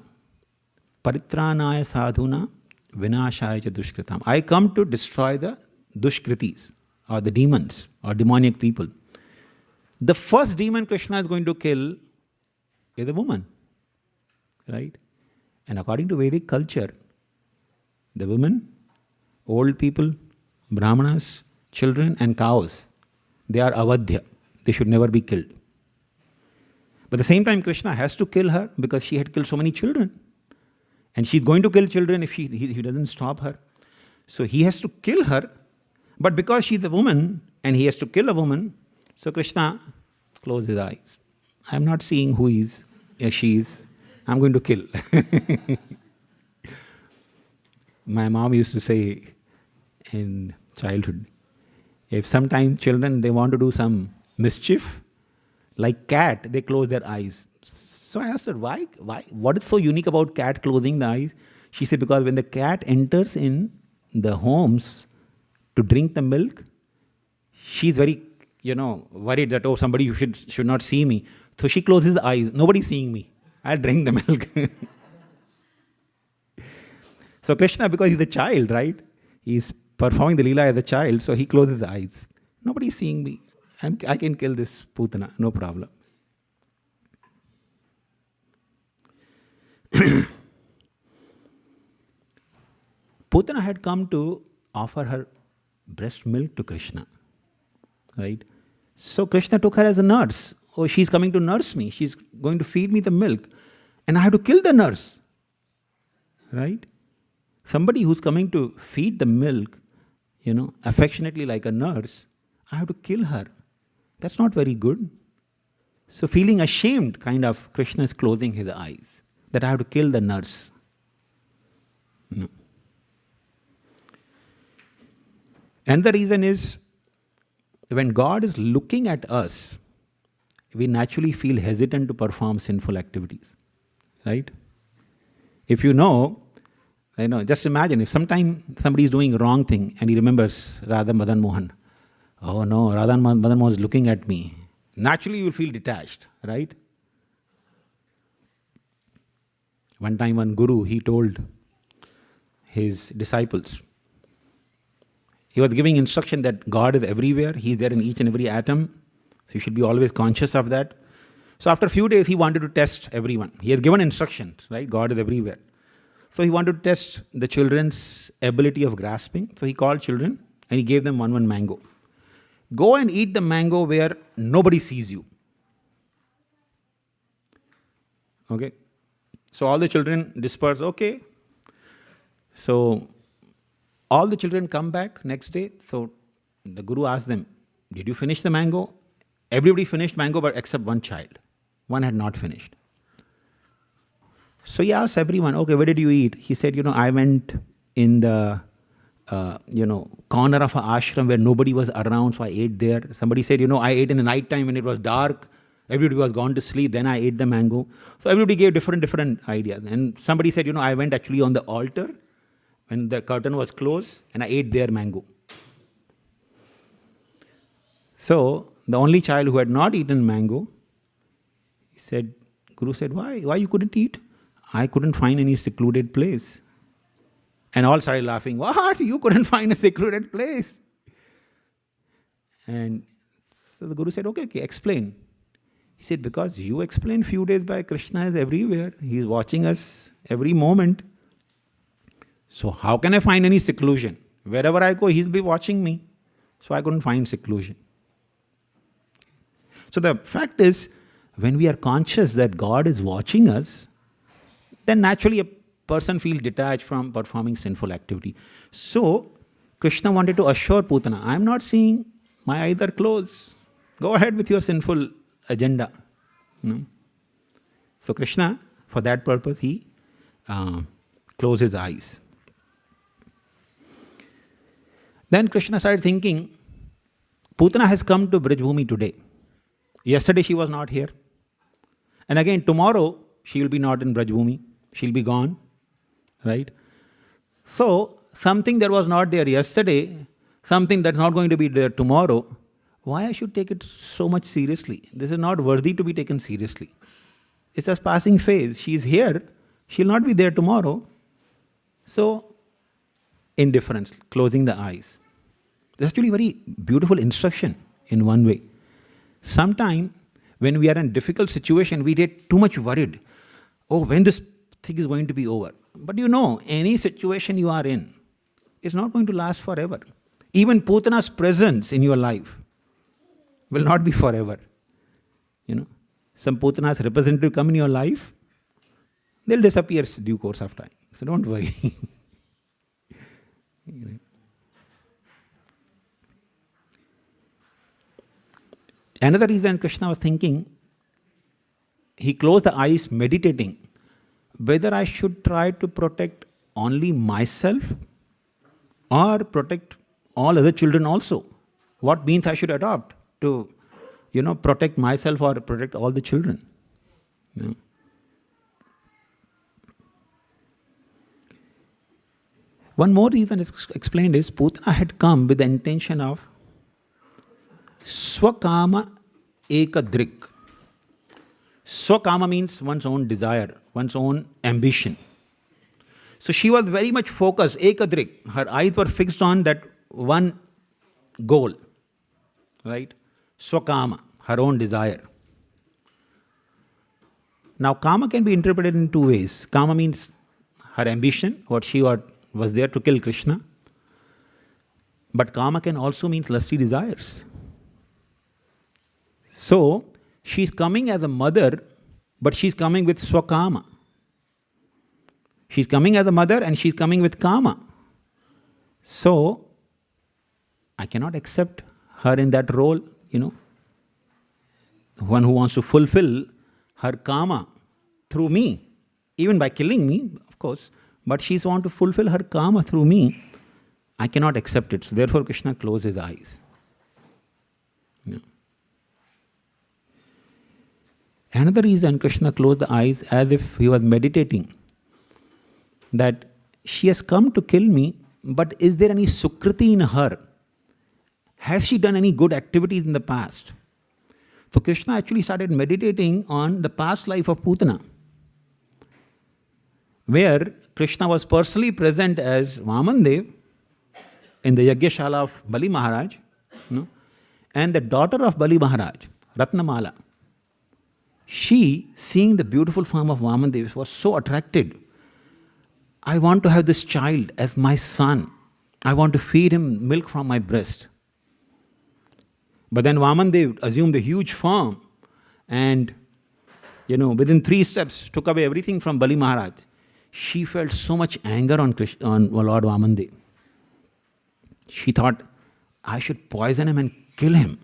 Paritranaya sadhuna vinashaya cha dushkritam. I come to destroy the dushkritis, or the demons, or demonic people. The first demon Krishna is going to kill is a woman. Right? And according to Vedic culture, the women, old people, brahmanas, children and cows, they are avadhya. They should never be killed. But at the same time, Krishna has to kill her because she had killed so many children. And she's going to kill children if he doesn't stop her. So he has to kill her. But because she's a woman and he has to kill a woman, so Krishna close his eyes. I'm not seeing who he is, she is. I'm going to kill. My mom used to say in childhood, if sometimes children, they want to do some mischief, like cat, they close their eyes. So I asked her, why? What is so unique about cat closing the eyes? She said, because when the cat enters in the homes to drink the milk, she's very, worried that, oh, somebody should not see me. So she closes the eyes. Nobody's seeing me. I'll drink the milk. So Krishna, because he's a child, right? He's performing the Leela as a child, so he closes his eyes. Nobody's seeing me. I can kill this Putana, no problem. Putana had come to offer her breast milk to Krishna, right? So Krishna took her as a nurse. Oh, she's coming to nurse me. She's going to feed me the milk. And I have to kill the nurse, right? Somebody who's coming to feed the milk, affectionately like a nurse, I have to kill her. That's not very good. So feeling ashamed, kind of, Krishna is closing his eyes, that I have to kill the nurse. And the reason is, when God is looking at us, we naturally feel hesitant to perform sinful activities, right? If just imagine if sometime somebody is doing wrong thing and he remembers Radha Madan Mohan. Oh no, Radha Madan Mohan is looking at me. Naturally you will feel detached, right? One time one guru, he told his disciples, he was giving instruction that God is everywhere, He is there in each and every atom, so you should be always conscious of that. So after a few days he wanted to test everyone. He has given instructions, right? God is everywhere. So he wanted to test the children's ability of grasping. So he called children and he gave them one mango. Go and eat the mango where nobody sees you. Okay. So all the children disperse. Okay. So all the children come back next day. So the guru asked them, did you finish the mango? Everybody finished mango but except one child. One had not finished. So he asked everyone, okay, where did you eat? He said, I went in the, corner of an ashram where nobody was around, so I ate there. Somebody said, I ate in the night time when it was dark. Everybody was gone to sleep. Then I ate the mango. So everybody gave different ideas. And somebody said, I went actually on the altar when the curtain was closed and I ate their mango. So the only child who had not eaten mango, Guru said, why you couldn't eat? I couldn't find any secluded place. And all started laughing. What? You couldn't find a secluded place? And so the Guru said, okay, explain. He said, because you explained few days back, Krishna is everywhere. He is watching us every moment. So how can I find any seclusion? Wherever I go, he'll be watching me. So I couldn't find seclusion. So the fact is, when we are conscious that God is watching us, then naturally a person feels detached from performing sinful activity. So Krishna wanted to assure Putana, I am not seeing my eyes are closed. Go ahead with your sinful agenda. So Krishna, for that purpose, he closed his eyes. Then Krishna started thinking, Putana has come to Brijbhumi today. Yesterday she was not here. And again, tomorrow she will be not in Brijbhumi. She'll be gone, right? So, something that was not there yesterday, something that's not going to be there tomorrow, why I should take it so much seriously? This is not worthy to be taken seriously. It's just passing phase. She's here, she'll not be there tomorrow. So, indifference, closing the eyes. It's actually a very beautiful instruction in one way. Sometimes, when we are in a difficult situation, we get too much worried. Oh, when this thing is going to be over. But any situation you are in is not going to last forever. Even Putana's presence in your life will not be forever. Some Putana's representative come in your life, they'll disappear due course of time. So don't worry. Another reason Krishna was thinking, he closed the eyes meditating, whether I should try to protect only myself or protect all other children also. What means I should adopt to, protect myself or protect all the children. One more reason is explained is Putana had come with the intention of Swakama Ekadrik. Swakama means one's own desire, one's own ambition. So she was very much focused, Ekadrik. Her eyes were fixed on that one goal, right? Swakama, her own desire. Now, Kama can be interpreted in two ways. Kama means her ambition, what she was there to kill Krishna. But Kama can also mean lusty desires. So, she's coming as a mother, but she's coming with Swakama. She's coming as a mother and she's coming with Kama. So, I cannot accept her in that role, one who wants to fulfill her Kama through me, even by killing me, of course, but she's want to fulfill her Kama through me. I cannot accept it. So, therefore, Krishna closed his eyes. Another reason Krishna closed the eyes as if he was meditating, that she has come to kill me, but is there any sukriti in her? Has she done any good activities in the past? So Krishna actually started meditating on the past life of Putana, where Krishna was personally present as Vamandev in the Yagyashala of Bali Maharaj, and the daughter of Bali Maharaj, Ratnamala. She, seeing the beautiful form of Vamandev, was so attracted. I want to have this child as my son. I want to feed him milk from my breast. But then Vamandev assumed a huge form and, within 3 steps took away everything from Bali Maharaj. She felt so much anger on Lord Vamandev. She thought, I should poison him and kill him.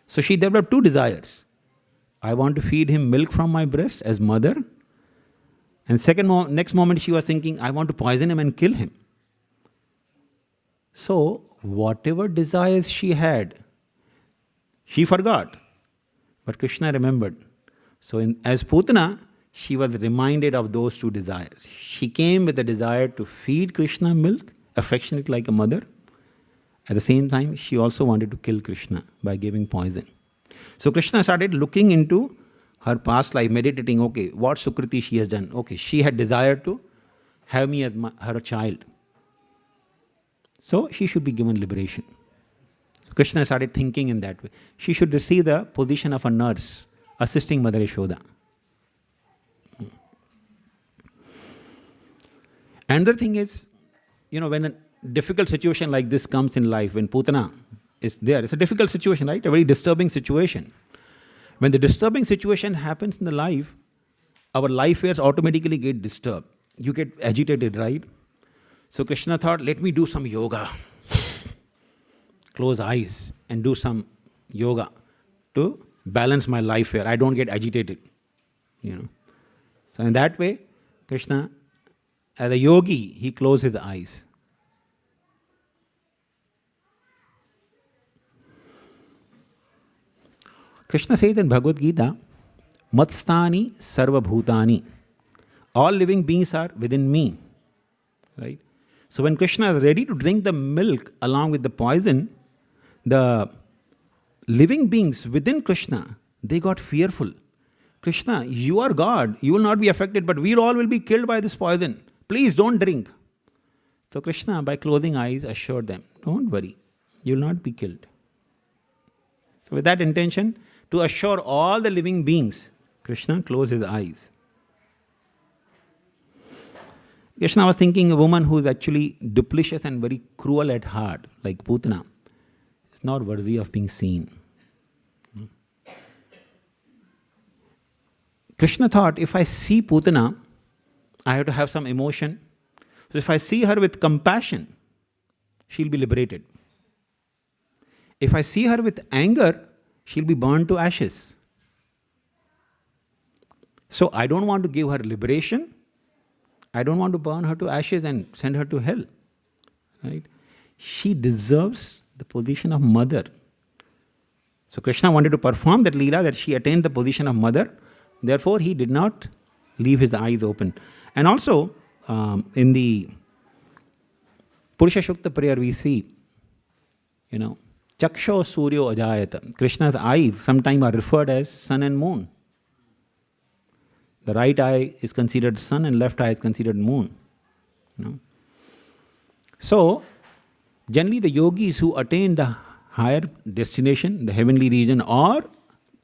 So she developed 2 desires. I want to feed him milk from my breast as mother. And next moment she was thinking, I want to poison him and kill him. So, whatever desires she had, she forgot. But Krishna remembered. So, as Putana, she was reminded of those 2 desires. She came with the desire to feed Krishna milk, affectionate like a mother. At the same time, she also wanted to kill Krishna by giving poison. So Krishna started looking into her past life, meditating, okay, what sukriti she has done. Okay, she had desired to have me as her child. So she should be given liberation. So Krishna started thinking in that way. She should receive the position of a nurse, assisting Mother Yashoda. Another thing is, when a difficult situation like this comes in life, when Putana is there, it's a difficult situation, right? A very disturbing situation. When the disturbing situation happens in the life, our life affairs automatically get disturbed. You get agitated, right? So Krishna thought, let me do some yoga. Close eyes and do some yoga to balance my life here. I don't get agitated. So in that way, Krishna, as a yogi, he closed his eyes. Krishna says in Bhagavad Gita, Matstani sarva bhutani. All living beings are within me. Right? So when Krishna is ready to drink the milk along with the poison, the living beings within Krishna, they got fearful. Krishna, you are God. You will not be affected, but we all will be killed by this poison. Please don't drink. So Krishna, by closing eyes, assured them, don't worry. You will not be killed. So with that intention, to assure all the living beings, Krishna closed his eyes. Krishna was thinking a woman who is actually duplicitous and very cruel at heart, like Putana, is not worthy of being seen. Krishna thought, if I see Putana, I have to have some emotion. So if I see her with compassion, she'll be liberated. if I see her with anger, she'll be burned to ashes. So I don't want to give her liberation. I don't want to burn her to ashes and send her to hell. Right? She deserves the position of mother. So Krishna wanted to perform that Leela, that she attained the position of mother. Therefore, he did not leave his eyes open. And also, in the Purusha Shukta prayer, we see, Chaksho Suryo Ajayata. Krishna's eyes sometimes are referred as sun and moon. The right eye is considered sun and left eye is considered moon. So, generally the yogis who attain the higher destination, the heavenly region, or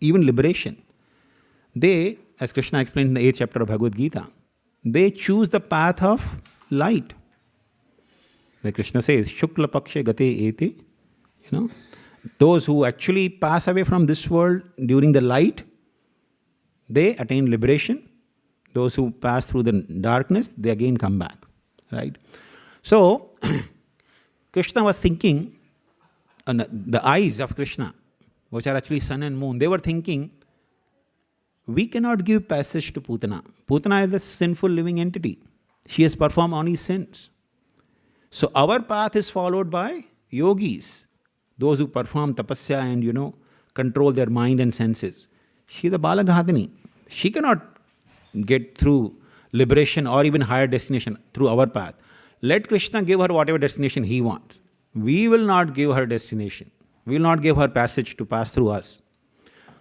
even liberation, they, as Krishna explained in the 8th chapter of Bhagavad Gita, they choose the path of light. Like Krishna says, Shukla Pakshe Gate Ete. Those who actually pass away from this world during the light, they attain liberation. Those who pass through the darkness, they again come back. Right? So, Krishna was thinking, the eyes of Krishna, which are actually sun and moon, they were thinking, we cannot give passage to Putana. Putana is a sinful living entity. She has performed only sins. So our path is followed by yogis, those who perform tapasya and, control their mind and senses. She is the Balaghadini. She cannot get through liberation or even higher destination through our path. Let Krishna give her whatever destination he wants. We will not give her destination. We will not give her passage to pass through us.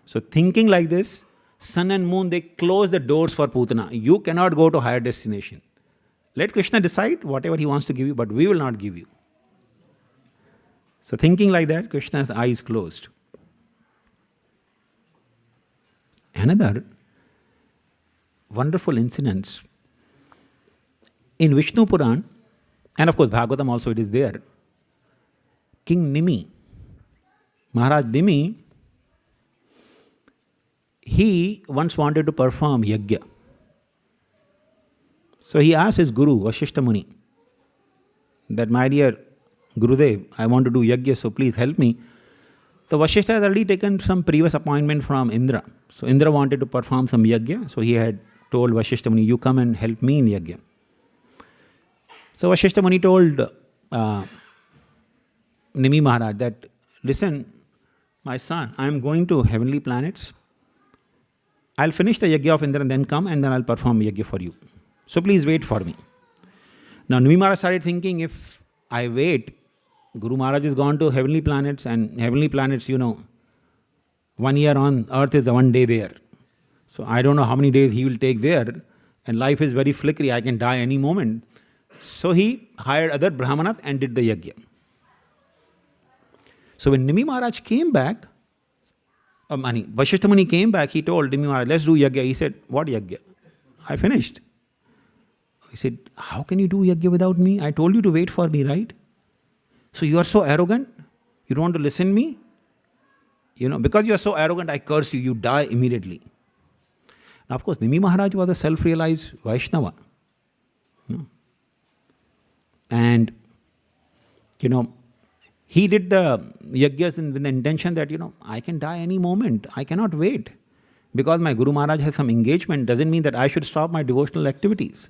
So thinking like this, sun and moon, they close the doors for Putana. You cannot go to higher destination. Let Krishna decide whatever he wants to give you, but we will not give you. So thinking like that, Krishna's eyes closed. Another wonderful incident in Vishnu Puran, and of course Bhagavatam also it is there, King Nimi, Maharaj Nimi, he once wanted to perform yajna. So he asked his guru, Vasishtha Muni, that my dear Gurudev, I want to do yajna, so please help me. So Vasishtha had already taken some previous appointment from Indra. So Indra wanted to perform some yajna, so he had told Vasishtha Muni, you come and help me in yajna. So Vasishtha Muni told Nimi Maharaj that, listen, my son, I am going to heavenly planets. I'll finish the yajna of Indra and then come and then I'll perform yajna for you. So please wait for me. Now Nimi Maharaj started thinking, if I wait, Guru Maharaj is gone to heavenly planets, and heavenly planets, 1 year on earth is 1 day there. So I don't know how many days he will take there, and life is very flickery, I can die any moment. So he hired other Brahmanas and did the yajna. So when Nimi Maharaj came back, Vasishtha Muni came back, he told Nimi Maharaj, let's do yajna. He said, what yajna? I finished. He said, how can you do yajna without me? I told you to wait for me, right? So you are so arrogant, you don't want to listen to me? Because you are so arrogant, I curse you, you die immediately. Now of course, Nimi Maharaj was a self-realized Vaishnava. And, he did the yajnas with the intention that, I can die any moment, I cannot wait. Because my Guru Maharaj has some engagement, doesn't mean that I should stop my devotional activities,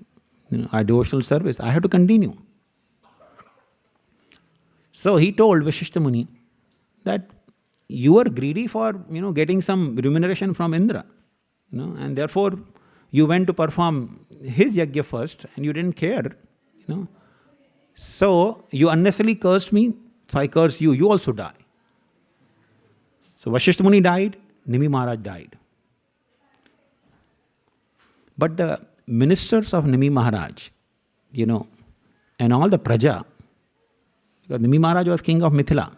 our devotional service. I have to continue. So he told Vasishtha Muni that you are greedy for, getting some remuneration from Indra, and therefore you went to perform his yajna first and you didn't care, So you unnecessarily cursed me, so I curse you, you also die. So Vasishtha Muni died, Nimi Maharaj died. But the ministers of Nimi Maharaj, and all the Praja, because Nimi Maharaj was king of Mithila.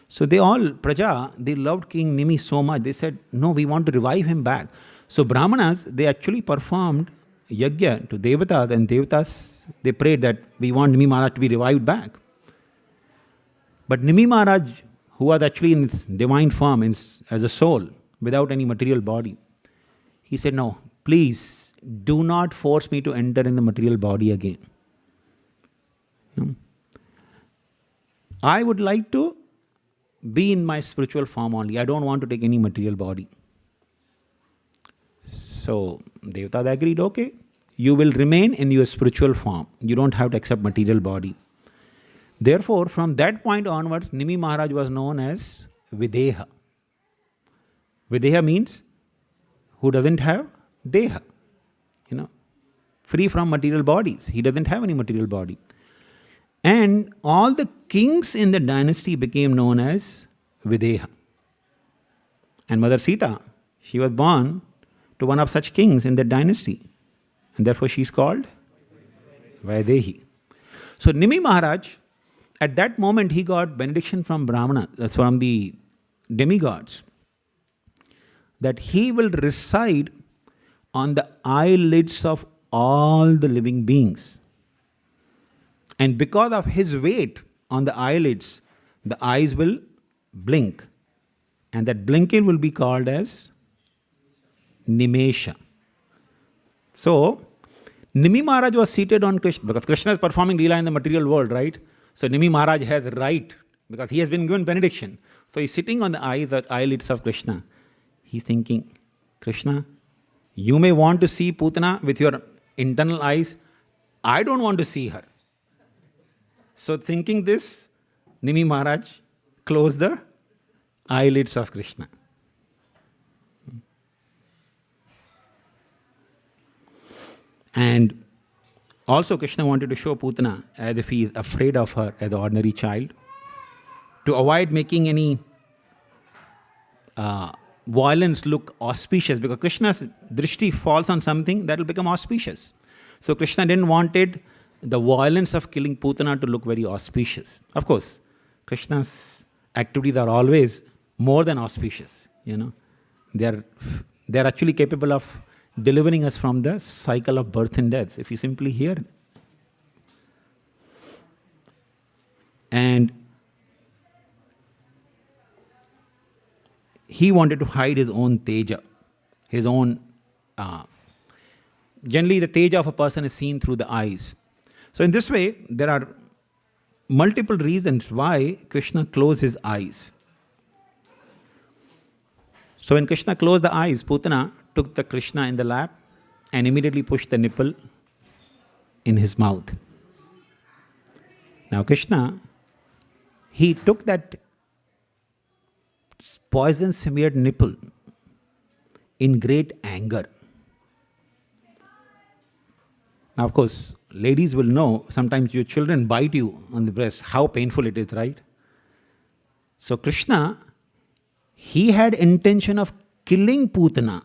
So they loved King Nimi so much, they said, no, we want to revive him back. So Brahmanas, they actually performed yajna to Devatas, and Devatas, they prayed that we want Nimi Maharaj to be revived back. But Nimi Maharaj, who was actually in its divine form, as a soul, without any material body, he said, no, please do not force me to enter in the material body again. I would like to be in my spiritual form only. I don't want to take any material body. So Devata agreed, okay, you will remain in your spiritual form. You don't have to accept material body. Therefore, from that point onwards, Nimi Maharaj was known as Videha. Videha means who doesn't have Deha. Free from material bodies. He doesn't have any material body. And all the kings in the dynasty became known as Videha. And Mother Sita, she was born to one of such kings in that dynasty. And therefore she is called Vaidehi. So Nimi Maharaj, at that moment he got benediction from Brahmana, from the demigods, that he will reside on the eyelids of all the living beings. And because of his weight on the eyelids, the eyes will blink. And that blinking will be called as Nimesha. So, Nimi Maharaj was seated on Krishna, because Krishna is performing Leela in the material world, right? So Nimi Maharaj has right, because he has been given benediction. So he's sitting on the eyelids of Krishna. He's thinking, Krishna, you may want to see Putana with your internal eyes. I don't want to see her. So thinking this, Nimi Maharaj closed the eyelids of Krishna. And also Krishna wanted to show Putana as if he is afraid of her as an ordinary child, to avoid making any violence look auspicious, because Krishna's drishti falls on something that will become auspicious. So Krishna didn't wanted the violence of killing Putana to look very auspicious. Of course, Krishna's activities are always more than auspicious. They are actually capable of delivering us from the cycle of birth and death, if you simply hear. And he wanted to hide his own teja, his own. Generally, the teja of a person is seen through the eyes. So, in this way, there are multiple reasons why Krishna closed his eyes. So, when Krishna closed the eyes, Putana took the Krishna in the lap and immediately pushed the nipple in his mouth. Now, Krishna, he took that poison smeared nipple in great anger. Now, of course, ladies will know, sometimes your children bite you on the breast, how painful it is, right? So Krishna, he had intention of killing Putana.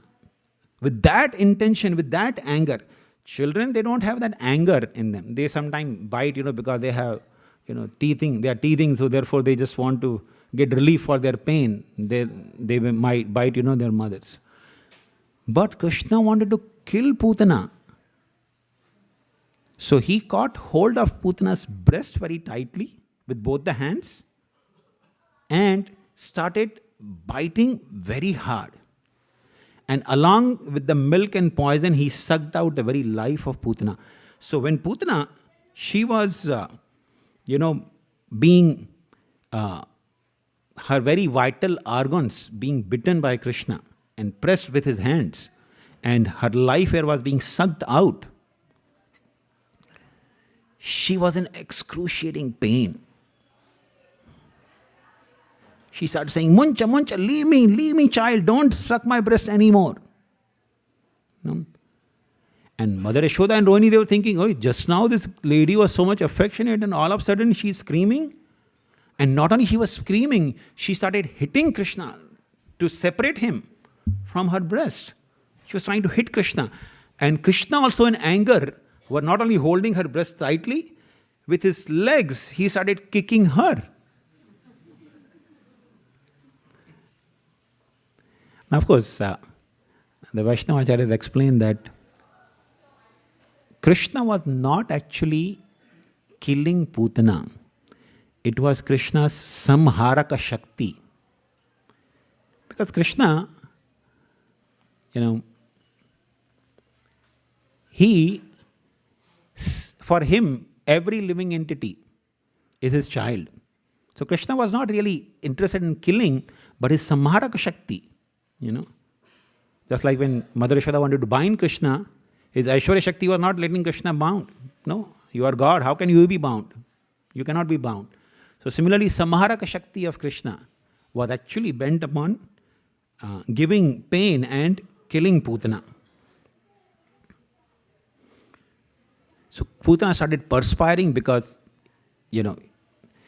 With that intention, with that anger. Children, they don't have that anger in them. They sometimes bite, because they have, teething. They are teething, so therefore they just want to get relief for their pain. They might bite, their mothers. But Krishna wanted to kill Putana. So he caught hold of Putana's breast very tightly with both the hands and started biting very hard. And along with the milk and poison, he sucked out the very life of Putana. So when Putana, she was, being, her very vital organs being bitten by Krishna and pressed with his hands, and her life air was being sucked out, she was in excruciating pain. She started saying, Muncha, Muncha, leave me, child, don't suck my breast anymore. No? And Mother Yashoda and Rohini, they were thinking, oh, just now this lady was so much affectionate, and all of a sudden she's screaming. And not only she was screaming, she started hitting Krishna to separate him from her breast. She was trying to hit Krishna. And Krishna also in anger were not only holding her breast tightly, with his legs he started kicking her. Now, of course, the Vaishnava Acharyas explained that Krishna was not actually killing Putana. It was Krishna's samharaka shakti. Because Krishna, for him, every living entity is his child. So Krishna was not really interested in killing, but his samharaka shakti, you know. Just like when Mother Yashoda wanted to bind Krishna, his Aishwarya Shakti was not letting Krishna bound. No, you are God, how can you be bound? You cannot be bound. So similarly, samharaka Shakti of Krishna was actually bent upon giving pain and killing Putana. So Putana started perspiring because, you know,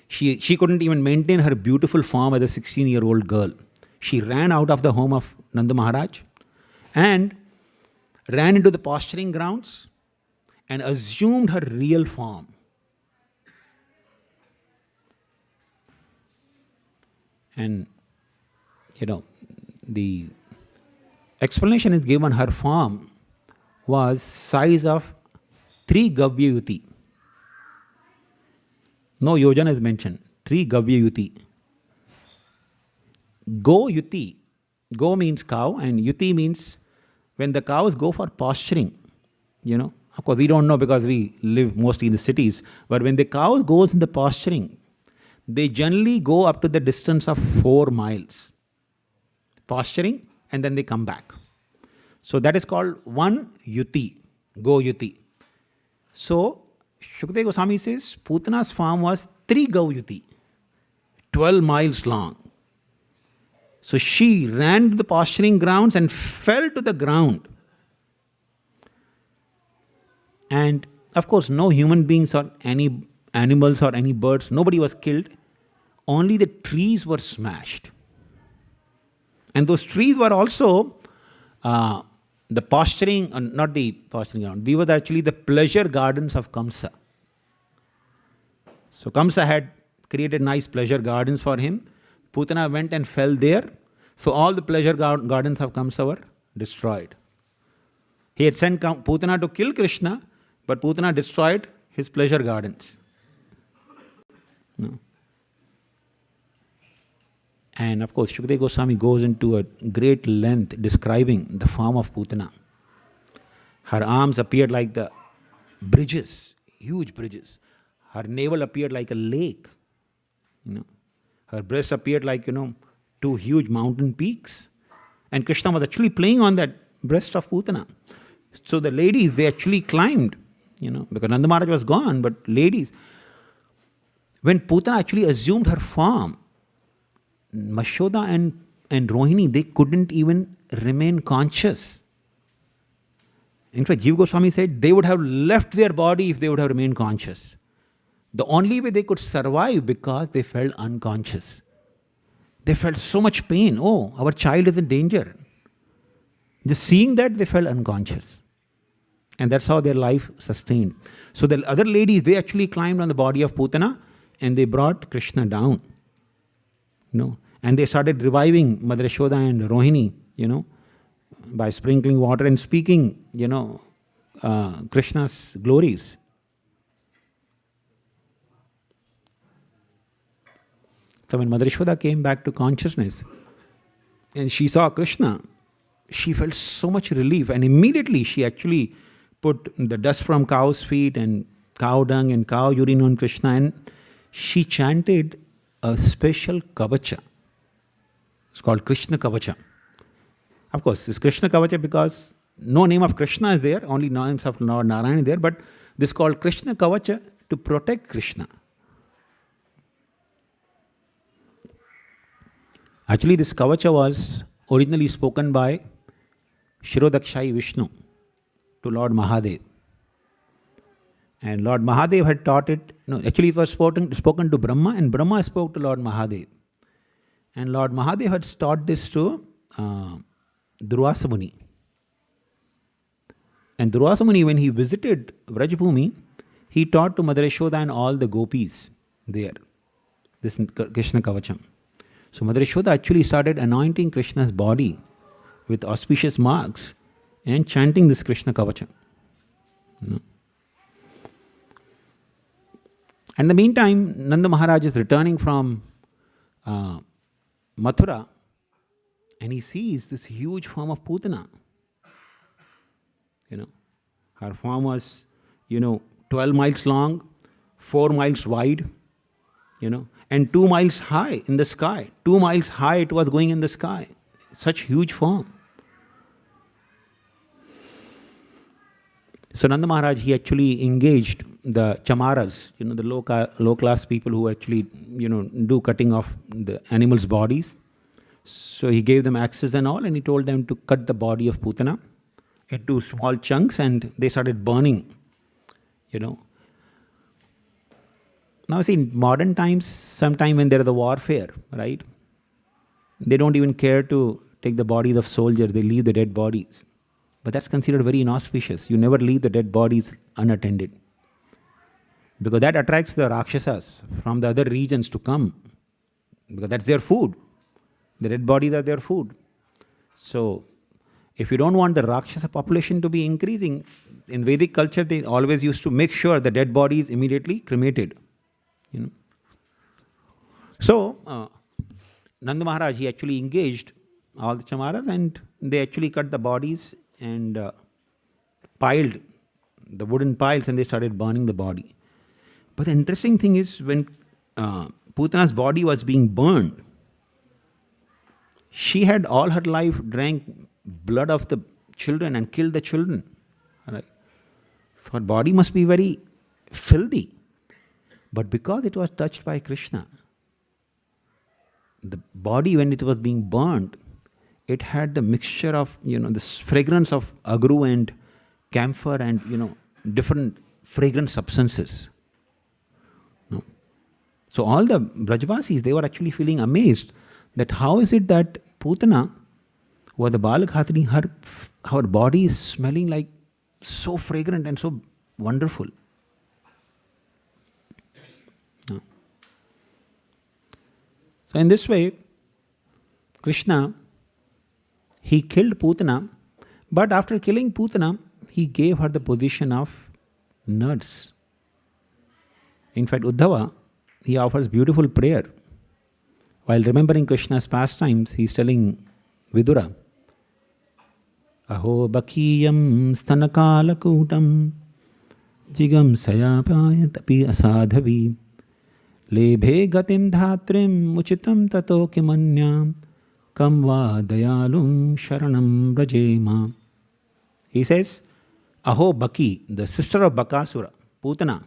she couldn't even maintain her beautiful form as a 16-year-old girl. She ran out of the home of Nanda Maharaj and ran into the posturing grounds and assumed her real form. And, you know, the explanation is given, her form was size of 3 Gavyayuti. No yojana is mentioned. 3 Gavyayuti. Go yuti. Go means cow and yuti means when the cows go for posturing. You know, of course we don't know because we live mostly in the cities. But when the cow goes in the posturing, they generally go up to the distance of 4 miles. Posturing and then they come back. So that is called 1 yuti. Go yuti. So Shukadeva Goswami says Putana's farm was 3 Gavyuti, 12 miles long. So she ran to the posturing grounds and fell to the ground. And of course, no human beings or any animals or any birds, nobody was killed. Only the trees were smashed. And those trees were also the posturing, not the posturing ground, they were actually the pleasure gardens of Kamsa. So Kamsa had created nice pleasure gardens for him. Putana went and fell there. So all the pleasure gardens of Kamsa were destroyed. He had sent Putana to kill Krishna, but Putana destroyed his pleasure gardens. No. And of course, Shukadeva Goswami goes into a great length describing the form of Putana. Her arms appeared like the bridges, huge bridges. Her navel appeared like a lake. You know, her breast appeared like, 2 huge mountain peaks. And Krishna was actually playing on that breast of Putana. So the ladies, they actually climbed, because Nanda Maharaj was gone, but ladies, when Putana actually assumed her form, Mashoda and Rohini, they couldn't even remain conscious. In fact, Jiva Goswami said they would have left their body if they would have remained conscious. The only way they could survive because they felt unconscious. They felt so much pain. Oh, our child is in danger. Just seeing that, they felt unconscious. And that's how their life sustained. So the other ladies, they actually climbed on the body of Putana and they brought Krishna down. And they started reviving Mother Yashoda and Rohini, by sprinkling water and speaking, Krishna's glories. So when Mother Yashoda came back to consciousness and she saw Krishna, she felt so much relief, and immediately she actually put the dust from cow's feet and cow dung and cow urine on Krishna, and she chanted a special kavacha. It's called Krishna Kavacha. Of course, it's Krishna Kavacha because no name of Krishna is there, only names of Lord Narayana is there, but this is called Krishna Kavacha to protect Krishna. Actually, this Kavacha was originally spoken by Shirodakshai Vishnu to Lord Mahadev. And Lord Mahadev had taught it, actually it was spoken to Brahma, and Brahma spoke to Lord Mahadev. And Lord Mahadev had taught this to Durvasa Muni. And Durvasa Muni, when he visited Vrajabhumi, he taught to Mother Yashoda and all the gopis there, this Krishna Kavacham. So Mother Yashoda actually started anointing Krishna's body with auspicious marks and chanting this Krishna Kavacham. And in the meantime, Nanda Maharaj is returning from Mathura, and he sees this huge form of Putana. Her form was, 12 miles long, 4 miles wide, and and 2 miles high in the sky. 2 miles high it was going in the sky. Such huge form. So Nanda Maharaj, he actually engaged the chamaras, the low class people who actually, do cutting off the animals' bodies. So he gave them access and all, and he told them to cut the body of Putana into small chunks, and they started burning, Now see, in modern times, sometime when there is a warfare, right? They don't even care to take the bodies of soldiers, they leave the dead bodies. But that's considered very inauspicious. You never leave the dead bodies unattended. Because that attracts the Rakshasas from the other regions to come. Because that's their food. The dead bodies are their food. So, if you don't want the Rakshasa population to be increasing, in Vedic culture they always used to make sure the dead body is immediately cremated. So, Nanda Maharaj, he actually engaged all the chamaras, and they actually cut the bodies and piled the wooden piles, and they started burning the body. But the interesting thing is, when Putana's body was being burned, she had all her life drank blood of the children and killed the children. Right? So her body must be very filthy. But because it was touched by Krishna, the body, when it was being burned, it had the mixture of, this fragrance of agru and camphor and, different fragrant substances. No? So all the Brajvasis, they were actually feeling amazed that how is it that Putana, who was the Balaghatini, her body is smelling like so fragrant and so wonderful. No? So in this way, Krishna, he killed Putana, but after killing Putana, he gave her the position of nurse. In fact, Uddhava, he offers beautiful prayer. While remembering Krishna's pastimes, he is telling Vidura, Aho bakiyam stanakalakutam jigam sayapaya tapi asadhavi lebhe gatim dhatrim uchitam tato kimanyam kam va dayalum sharanam brajema. He says, Aho Baki, the sister of Bakasura, Putana,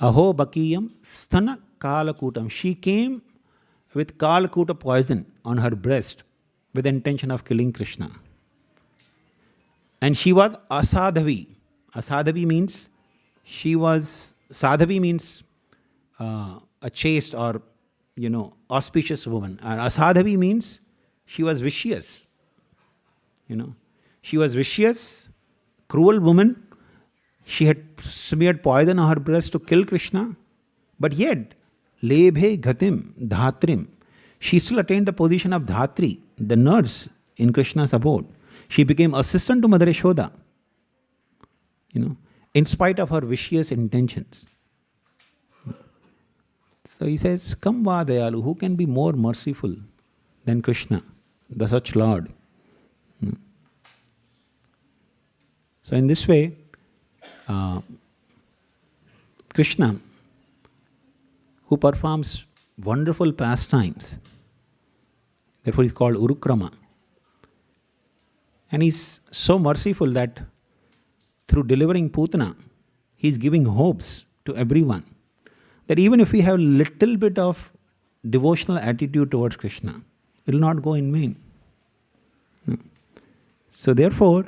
Aho bakiyam stana kalakutam. She came with kalakuta poison on her breast with the intention of killing Krishna. And she was asadhavi. Asadhavi means sadhavi means a chaste or, auspicious woman. And asadhavi means she was vicious. She was vicious, cruel woman. She had smeared poison on her breast to kill Krishna. But yet, lebhe gatim dhatrim. She still attained the position of dhatri, the nurse in Krishna's abode. She became assistant to Mother Yashoda, in spite of her vicious intentions. So he says, Kam va dayalu, who can be more merciful than Krishna, the such Lord? So in this way, Krishna, who performs wonderful pastimes, therefore he is called Urukrama. And he is so merciful that through delivering Putana, he is giving hopes to everyone. That even if we have little bit of devotional attitude towards Krishna, it will not go in vain. So therefore,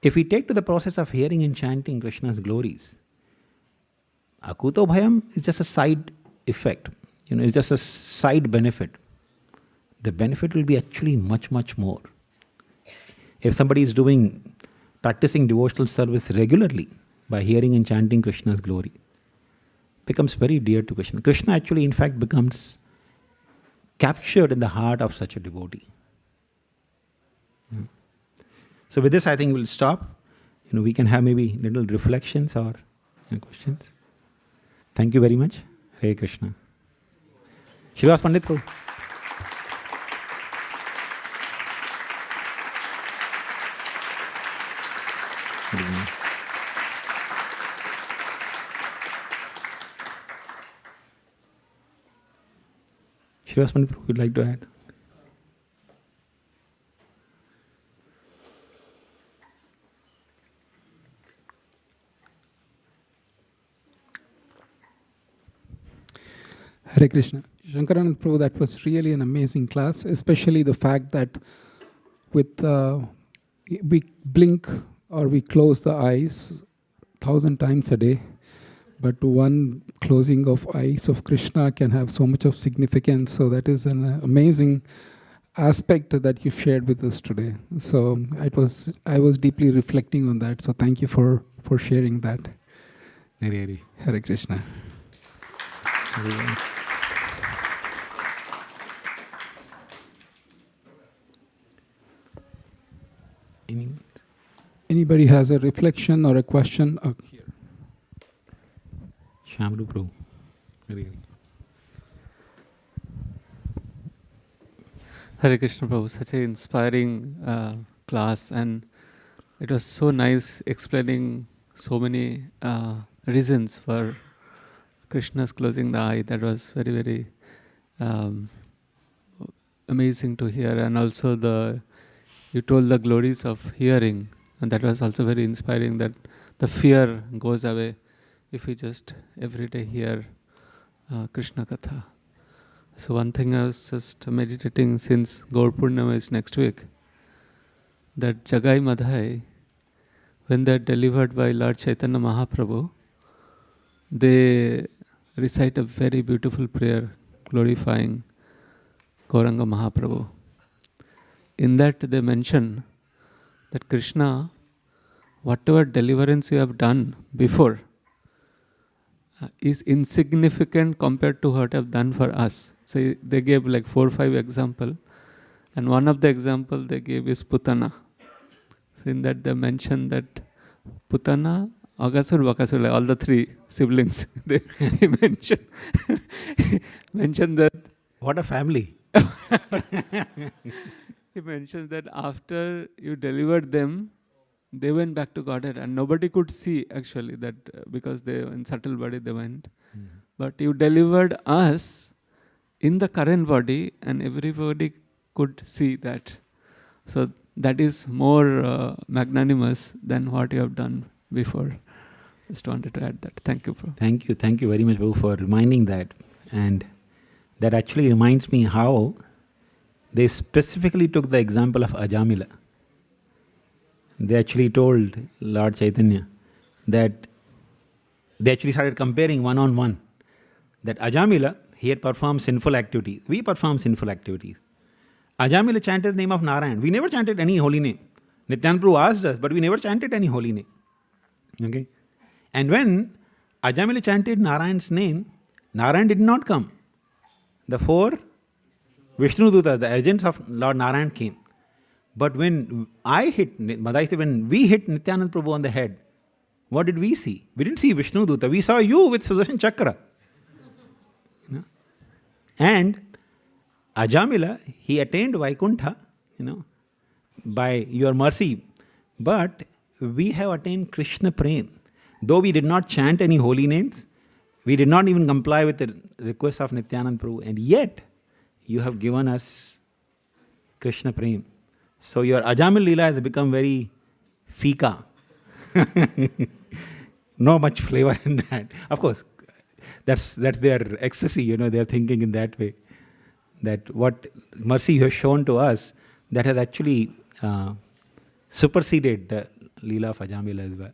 if we take to the process of hearing and chanting Krishna's glories, Akuto Bhayam is just a side effect. It's just a side benefit. The benefit will be actually much, much more. If somebody is practicing devotional service regularly by hearing and chanting Krishna's glory, becomes very dear to Krishna. Krishna actually, in fact, becomes captured in the heart of such a devotee. So with this, I think we'll stop. We can have maybe little reflections or questions. Thank you very much. Hare Krishna. Srivas Pandit ko. Shivasman, would you like to add? Hare Krishna. Shankaranand Prabhu, that was really an amazing class, especially the fact that with we blink or we close the eyes 1,000 times a day, but one closing of eyes of Krishna can have so much of significance. So that is an amazing aspect that you shared with us today. So I was deeply reflecting on that. So thank you for sharing that. Hare Krishna. Anybody has a reflection or a question? Oh, here. Shamru Prabhu. Hare Krishna Prabhu, such an inspiring class, and it was so nice explaining so many reasons for Krishna's closing the eye. That was very, very amazing to hear, and also you told the glories of hearing, and that was also very inspiring, that the fear goes away if we just every day hear Krishna Katha. So one thing I was just meditating, since Gaur Purnima is next week, that Jagai Madhai, when they're delivered by Lord Chaitanya Mahaprabhu, they recite a very beautiful prayer glorifying Gauranga Mahaprabhu. In that they mention that Krishna, whatever deliverance you have done before is insignificant compared to what you have done for us. So they gave like 4 or 5 examples, and one of the example they gave is Putana. So in that they mention that Putana, Agasur, Bakasur, like all the 3 siblings, he mentioned that. What a family! He mentions that after you delivered them, they went back to Godhead, and nobody could see actually that because they in subtle body they went. But you delivered us in the current body, and everybody could see that. So that is more magnanimous than what you have done before. Just wanted to add that. Thank you, Prabhu. Thank you very much, Prabhu, for reminding that. And that actually reminds me how they specifically took the example of Ajamila. They actually told Lord Chaitanya that they actually started comparing one-on-one. That Ajamila, he had performed sinful activities. We perform sinful activities. Ajamila chanted the name of Narayan. We never chanted any holy name. Nityananda Prabhu asked us, but we never chanted any holy name. Okay? And when Ajamila chanted Narayan's name, Narayan did not come. The 4 Vishnu Duta, the agents of Lord Narayan, came. But when when we hit Nityananda Prabhu on the head, what did we see? We didn't see Vishnu Duta. We saw you with Sudarshan Chakra. And Ajamila, he attained Vaikuntha, by your mercy. But we have attained Krishna Prem. Though we did not chant any holy names, we did not even comply with the request of Nityananda Prabhu, and yet you have given us Krishna Prem. So your Ajamil Leela has become very fika. No much flavor in that. Of course, that's their ecstasy, they're thinking in that way. That what mercy you have shown to us, that has actually superseded the Leela of Ajamila as well.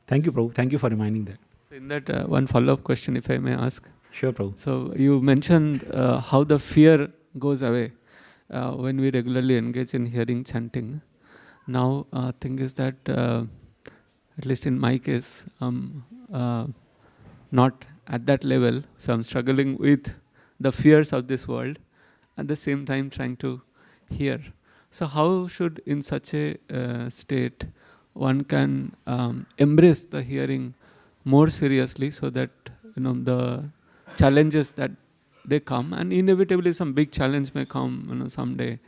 Thank you, Prabhu. Thank you for reminding that. So in that, one follow-up question, if I may ask. Sure, Prabhu. So you mentioned how the fear goes away when we regularly engage in hearing chanting. Now, thing is that, at least in my case, not at that level. So I'm struggling with the fears of this world, at the same time trying to hear. So how should, in such a state, one can embrace the hearing more seriously, so that the challenges that they come, and inevitably some big challenge may come someday.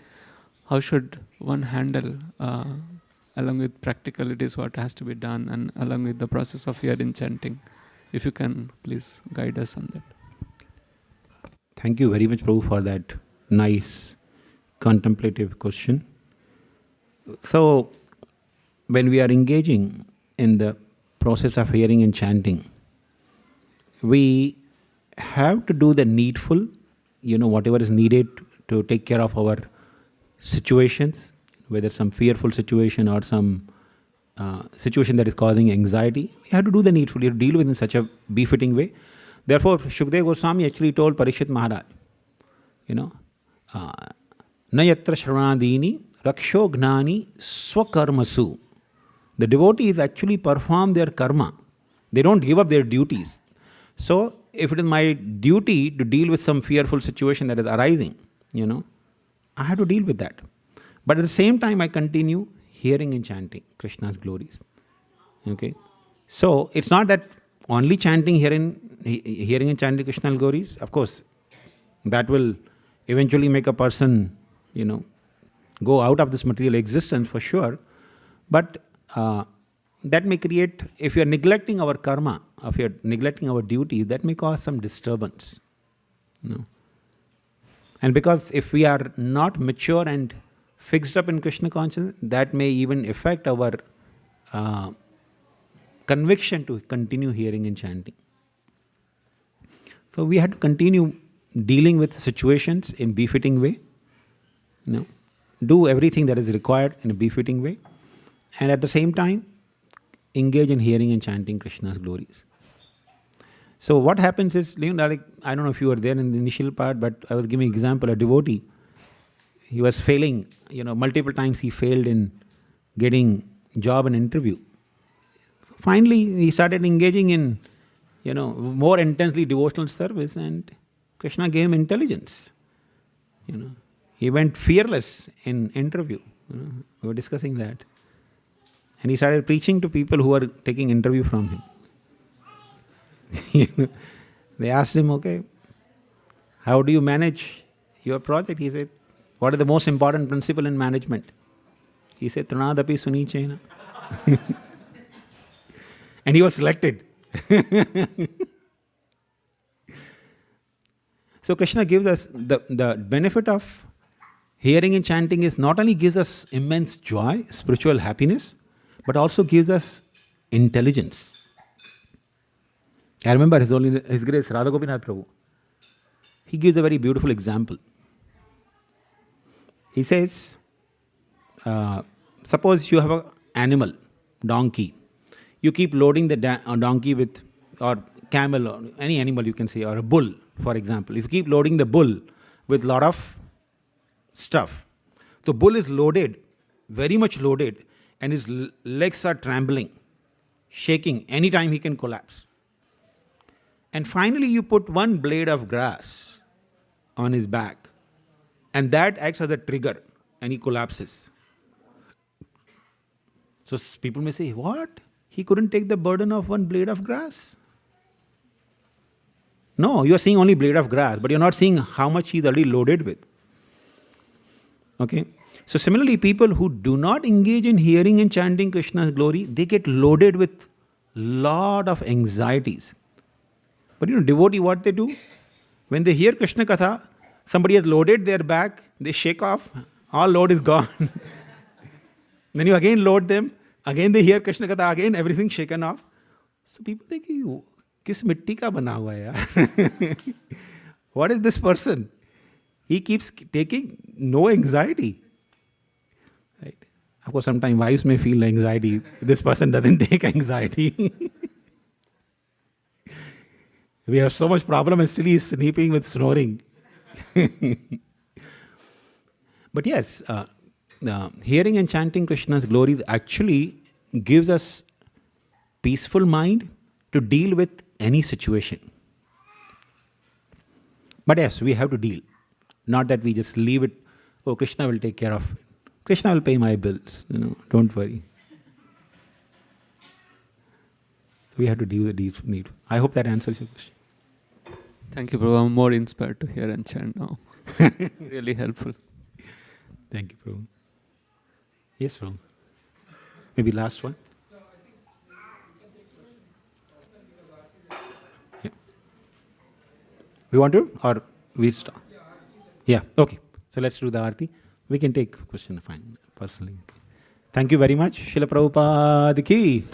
How should one handle, along with practicalities, what has to be done, and along with the process of hearing chanting? If you can please guide us on that. Thank you very much, Prabhu, for that nice contemplative question. So, when we are engaging in the process of hearing and chanting, we have to do the needful, whatever is needed to take care of our situations, whether some fearful situation or some situation that is causing anxiety. We have to do the needful, you have to deal with it in such a befitting way. Therefore, Shukdev Goswami actually told Parikshit Maharaj, na yatra shravanadini raksho gnani swakarmasu. The devotees actually perform their karma. They don't give up their duties. So, if it is my duty to deal with some fearful situation that is arising, I have to deal with that. But at the same time, I continue hearing and chanting Krishna's glories. Okay? So, it's not that only chanting, hearing and chanting Krishna's glories. Of course, that will eventually make a person, go out of this material existence for sure. But that may create, if you are neglecting our karma, if you are neglecting our duties, that may cause some disturbance. And because if we are not mature and fixed up in Krishna consciousness, that may even affect our conviction to continue hearing and chanting. So we have to continue dealing with situations in befitting way. Do everything that is required in a befitting way. And at the same time, engage in hearing and chanting Krishna's glories. So what happens is, like, I don't know if you were there in the initial part, but I was giving an example, a devotee. He was failing, multiple times he failed in getting job and interview. So finally, he started engaging in, more intensely devotional service, and Krishna gave him intelligence. He went fearless in interview. We were discussing that. And he started preaching to people who were taking interview from him. They asked him, okay, how do you manage your project? He said, what is the most important principle in management? He said, Trinadapi Sunichena. And he was selected. So Krishna gives us the benefit of hearing and chanting is not only gives us immense joy, spiritual happiness, but also gives us intelligence. I remember His Grace Radha Gopinath Prabhu. He gives a very beautiful example. He says, suppose you have an animal, donkey. You keep loading the donkey with, or camel, or any animal you can say, or a bull, for example. If you keep loading the bull with a lot of stuff, the bull is loaded, very much loaded, and his legs are trembling, shaking, anytime he can collapse. And finally you put one blade of grass on his back, and that acts as a trigger, and he collapses. So people may say, what? He couldn't take the burden of one blade of grass? No, you are seeing only blade of grass, but you're not seeing how much he's already loaded with. Okay? So similarly, people who do not engage in hearing and chanting Krishna's glory, they get loaded with lot of anxieties. But devotee, what they do? When they hear Krishna Katha, somebody has loaded their back, they shake off, all load is gone. Then you again load them, again they hear Krishna Katha, again everything shaken off. So people think, kis mitti ka bana hua hai yaar? What is this person? He keeps taking no anxiety. Right? Of course, sometimes wives may feel anxiety. This person doesn't take anxiety. We have so much problem and still he is sleeping with snoring. But yes, hearing and chanting Krishna's glories actually gives us peaceful mind to deal with any situation. But yes, we have to deal. Not that we just leave it, oh, Krishna will take care of it. Krishna will pay my bills, don't worry. So we have to deal with the need. I hope that answers your question. Thank you, Prabhu. I'm more inspired to hear and chant now. Really helpful. Thank you, Prabhu. Yes, Prabhu. Maybe last one. Yeah. We want to? Or We start. Yeah, okay. So let's do the Aarti. We can take question fine, personally. Thank you very much. Srila Prabhupada ki.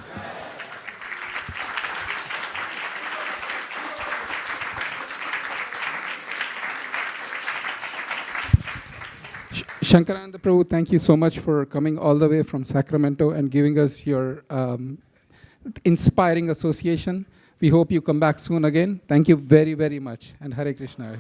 Shankaranand Prabhu, thank you so much for coming all the way from Sacramento and giving us your inspiring association. We hope you come back soon again. Thank you very, very much. And Hare Krishna.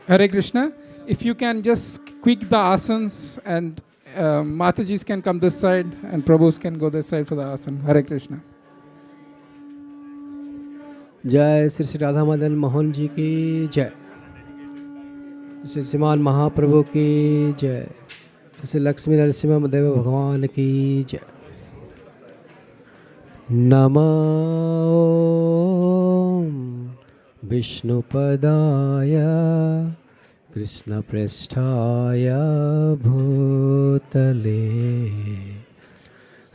Hare Krishna. If you can just quick the asanas and Matajis can come this side and Prabhus can go this side for the asana. Hare Krishna. जय श्री श्री राधा मदन मोहन जी की जय, श्री श्रीमान महाप्रभु की जय, श्री श्री लक्ष्मी नरसिंह देव भगवान की जय। नमो विष्णुपदाय कृष्णप्रेष्ठाय भूतले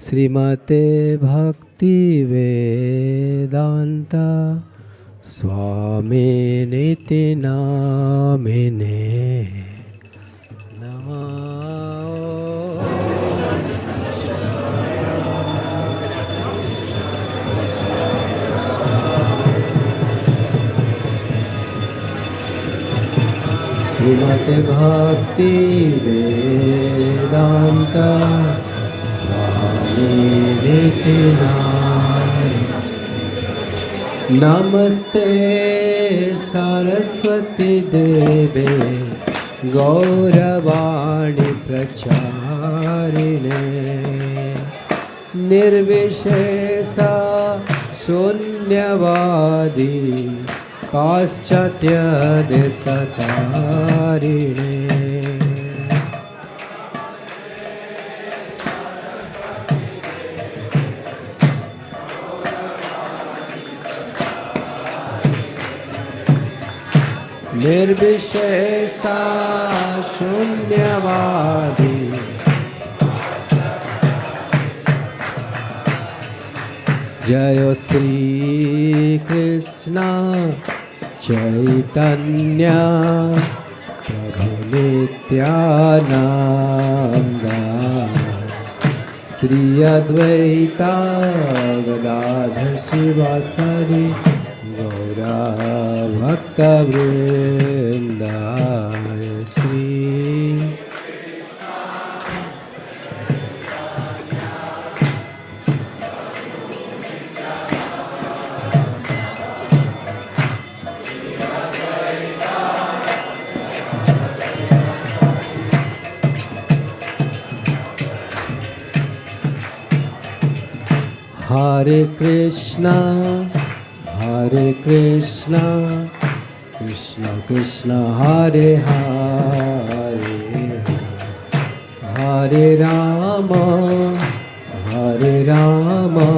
श्रीमते भक्ति वेदांता स्वामिनिति नामिने नमः। श्रीमते भक्ति वेदांता स्वामिनिति नामिने नमस्ते सरस्वती देवे गौरवाणी प्रचारिणे निर्विशेषा शून्यवादी पाश्चात्य देशतारिणे निर्विशेषा शून्यवादी जय श्री कृष्ण चैतन्य प्रभु Nityanand Shri Advaita Gadadhar शिवासादि Gaura भक्तवृंद Shri Hare Krishna, Hare Krishna, Krishna Krishna, Hare Hare, Hare Rama, Hare Rama,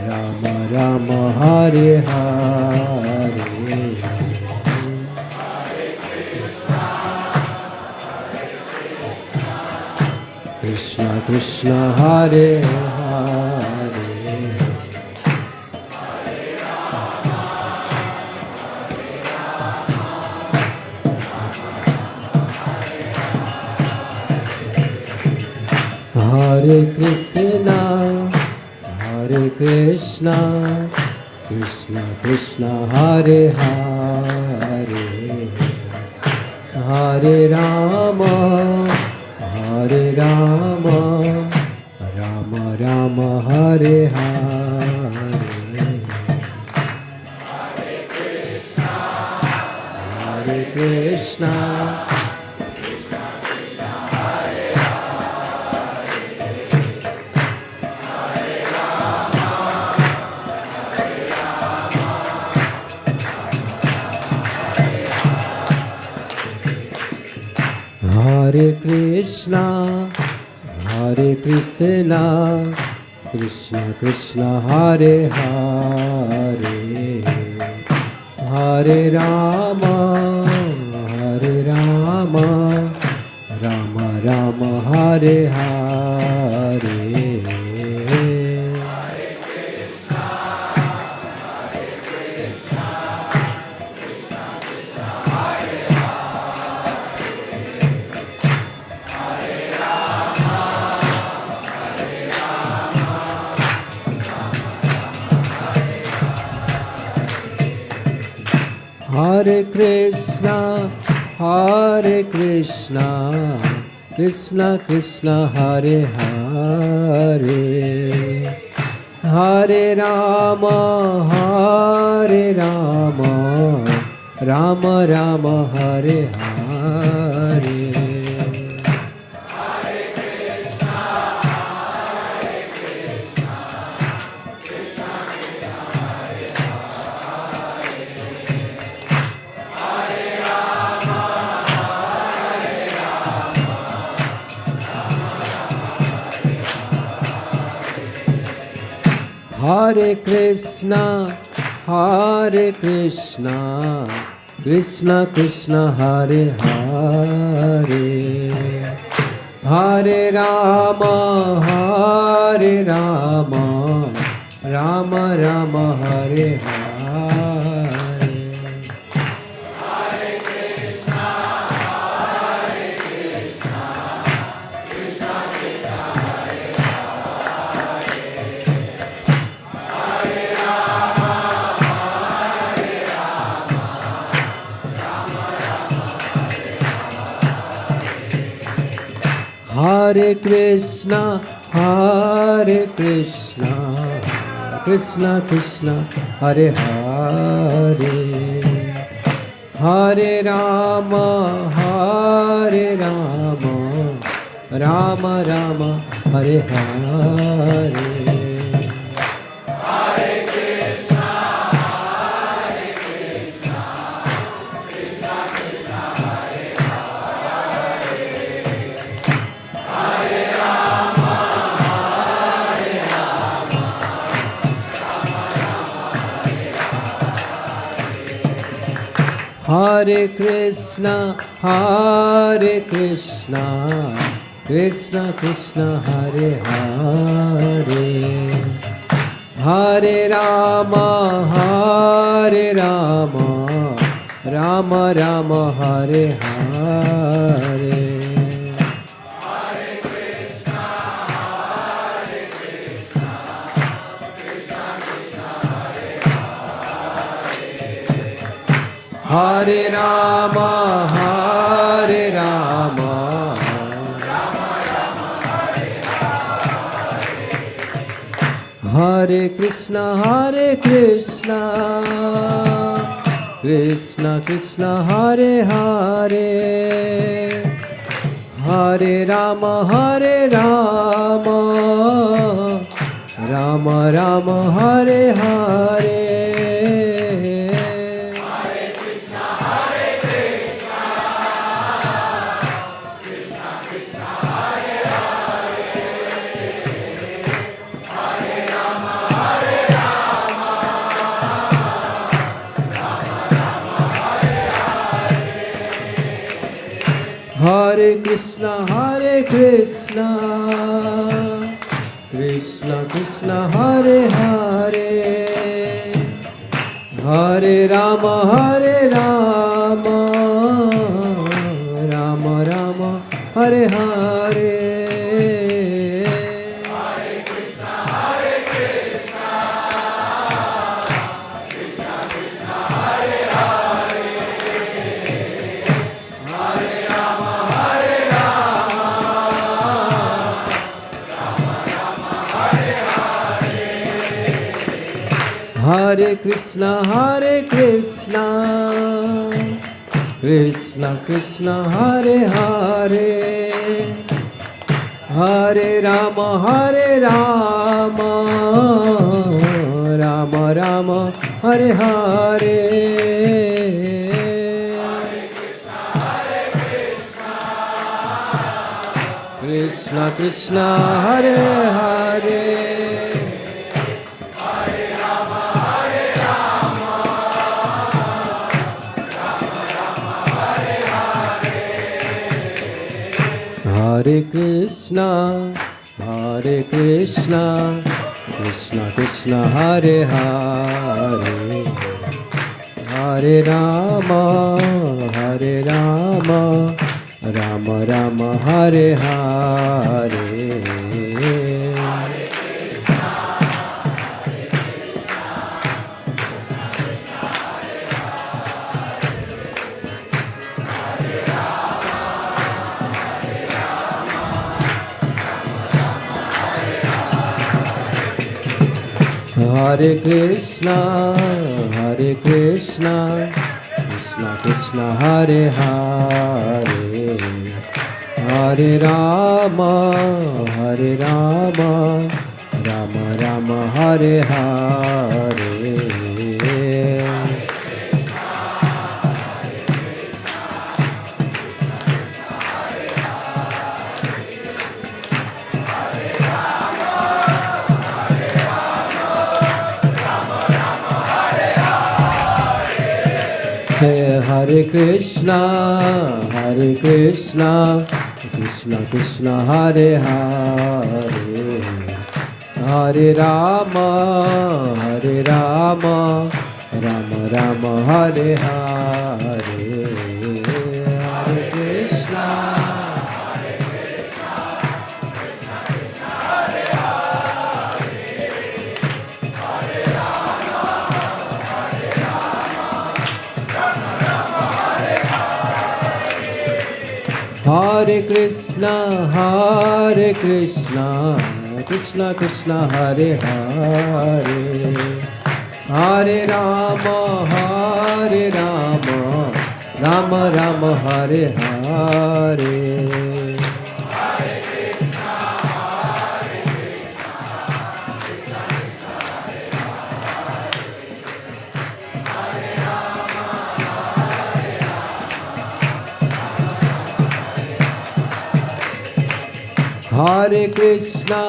Rama Rama, Hare Hare. Krishna Krishna, Hare Hare. Hare Krishna, Hare Krishna, Krishna Krishna, Hare Hare, Hare Rama, Hare Rama, Rama Rama, Hare Hare. Hare Krishna, Hare Krishna, Hare Krishna, Krishna Krishna, Hare Hare, Hare Rama, Hare Rama, Rama Rama, Hare Hare. Hare Krishna, Hare Krishna, Krishna Krishna, Hare Hare, Hare Rama, Hare Rama, Rama Rama, Hare Hare. Hare Krishna, Hare Krishna, Krishna Krishna, Hare Hare, Hare Rama, Hare Rama, Rama Rama, Hare Hare. Hare Krishna, Hare Krishna, Krishna Krishna, Hare Hare, Hare Rama, Hare Rama, Rama Rama, Hare Hare. Hare Krishna, Hare Krishna, Krishna Krishna, Hare Hare, Hare Rama, Hare Rama, Rama Rama, Hare Hare. Hare Rama, Hare Rama, Hare Krishna, Hare Krishna, Krishna Krishna, Hare Hare, Hare Rama, Hare Rama, Rama Rama, Hare Hare. Hare Krishna, Hare Krishna, Krishna Krishna, Hare Hare, Hare Rama, Hare Rama, Rama Rama, Hare Hare. Hare Krishna, Hare Krishna, Krishna Krishna, Hare Hare, Hare Rama, Hare Rama, Rama Rama, Hare Hare. Hare Krishna, Hare Krishna, Krishna Krishna Hare Hare Hare Krishna Krishna Krishna Hare Hare Hare Rama Rama Rama Hare Hare Hare Krishna Krishna Krishna Hare Hare Hare Rama Rama Rama Hare Hare Hare Krishna Krishna Krishna Hare Hare Hare Rama Rama Rama Hare Hare Hare Krishna Hare Krishna Krishna Krishna Hare Hare Hare Rama Rama Rama Hare Hare Hare Krishna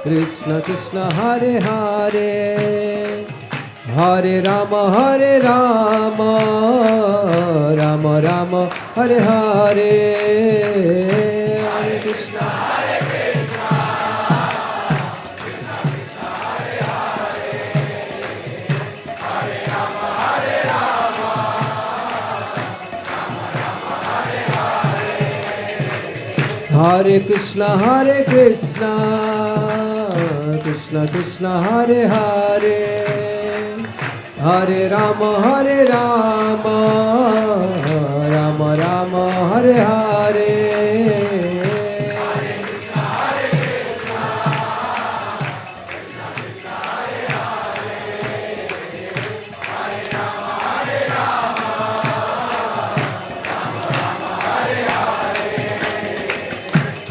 Krishna Krishna Hare Hare Hare Rama Rama Rama Hare Hare Hare Krishna Krishna Krishna Hare Hare Hare Rama Rama Rama Hare Hare Hare Krishna Hare Krishna Krishna Hare Hare Hare Rama Rama Rama Hare Hare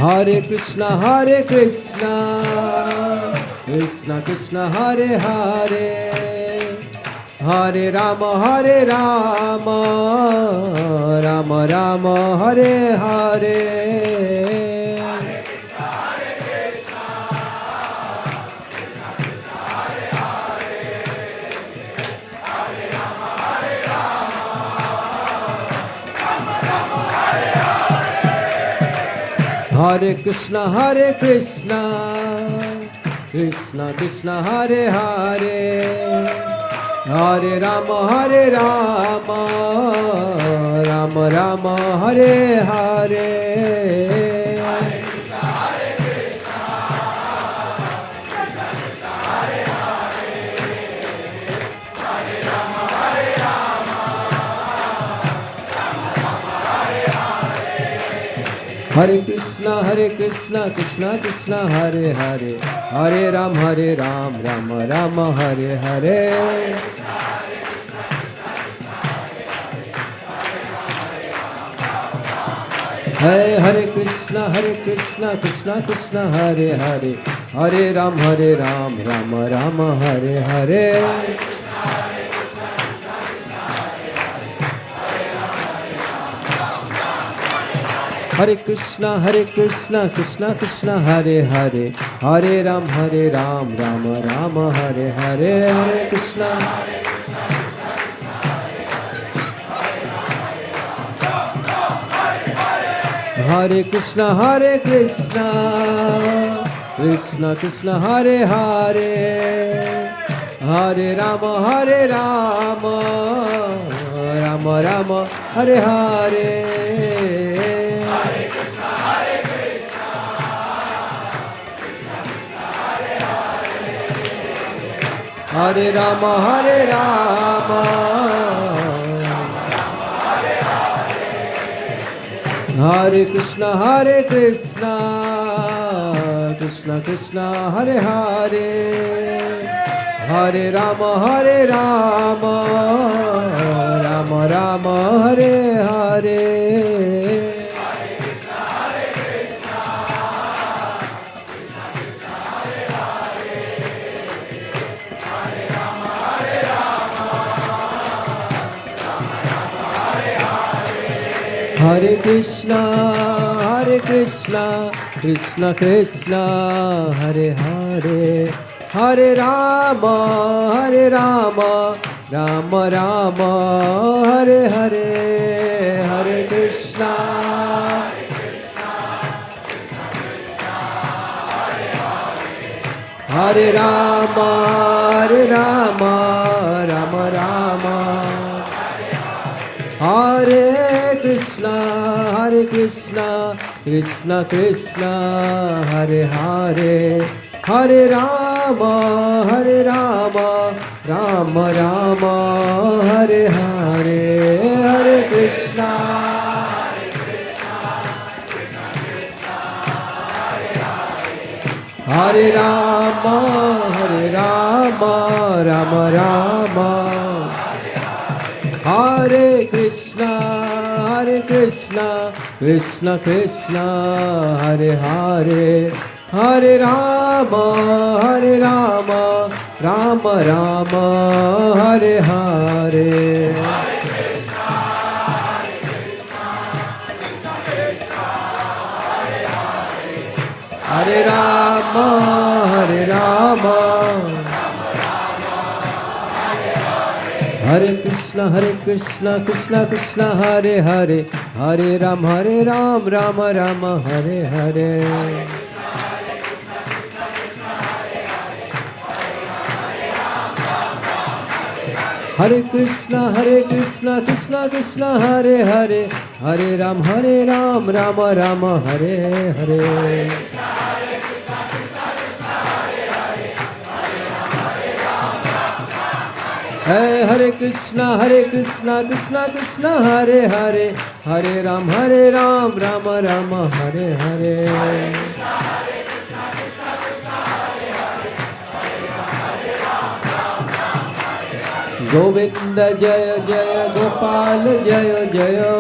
Hare Krishna Krishna Hare Hare Hare Rama Rama Rama Hare Hare Hare Krishna Krishna Hare Hare Hare Rama Rama Rama Hare Hare Hare Krishna, Krishna Krishna, Hare Hare, Hare Ram, Ram Rama, Hare Hare. Hare Krishna, Krishna Krishna, Hare Hare, Hare Ram, Rama Hare Hare. Hare Krishna, Krishna Krishna, Hare Hare, Hare Ram, Rama Hare Hare. Hare Krishna, Hare Krishna, Krishna Krishna, Hare Hare, Hare Rama, Rama Rama, Hare Hare. Hare Rama, Hare Krishna, Krishna Krishna, Hare Hare, Hare Rama, Rama Rama, Hare Hare. Hare Krishna, Krishna Krishna, Hare Hare, Hare Rama, Rama Rama, Hare Hare. Hare Krishna, Hare Rama, Rama Rama. Hare Krishna, Krishna Krishna, Hare Hare, Hare Rama, Rama Rama, Hare Hare. Hare Krishna, Hare Rama, Rama Rama. Hare Krishna, Krishna Krishna, Hare Hare, Hare Rama, Rama Rama, Hare Hare. Hare Rama, Hare Krishna, Krishna Krishna, Hare Hare, Hare Ram, Rama Rama, Hare Hare. Hare Krishna, Krishna Krishna, Hare Hare, Hare Ram, Rama Rama, Hare Hare. Hare Krishna, Krishna Krishna, Hare Hare, Hare Ram, Rama Rama, Hare Hare. Govinda Jaya Jaya Gopal Jaya Jaya,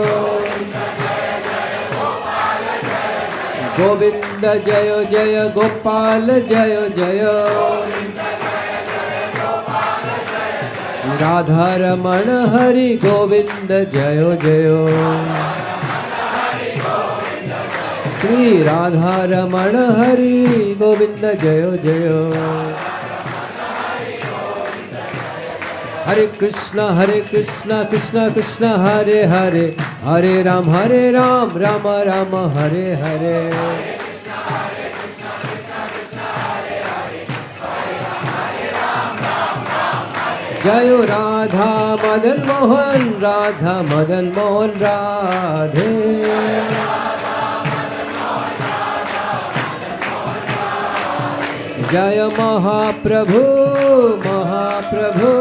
Govinda Jaya Jaya Gopal Jaya Jaya, Radha Ramana Hari Govinda Jayo Jayo, Sri Radha Ramana Hari Govinda Jayo Jayo. Hare Krishna, Krishna Krishna, Hare Hare, Hare Ram, Rama Rama, Hare Hare. Jayo Radha Madan Mohan, Radha Madan Mohan, Radhe. Jaya Mahaprabhu, Mahaprabhu,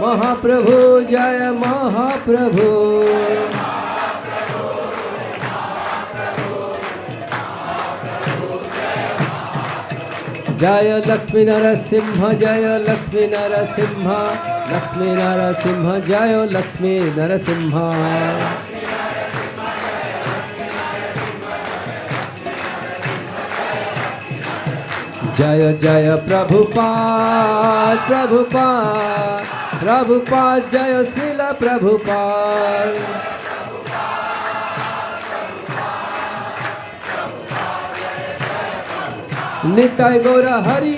Mahaprabhu, Jaya Mahaprabhu. जय लक्ष्मी नरसिंह जय लक्ष्मी नरसिंह लक्ष्मी नरसिंह जय लक्ष्मी नरसिंह जय जय प्रभुपाद प्रभुपाद प्रभुपाद जय श्रील प्रभुपाद निताय गौर हरि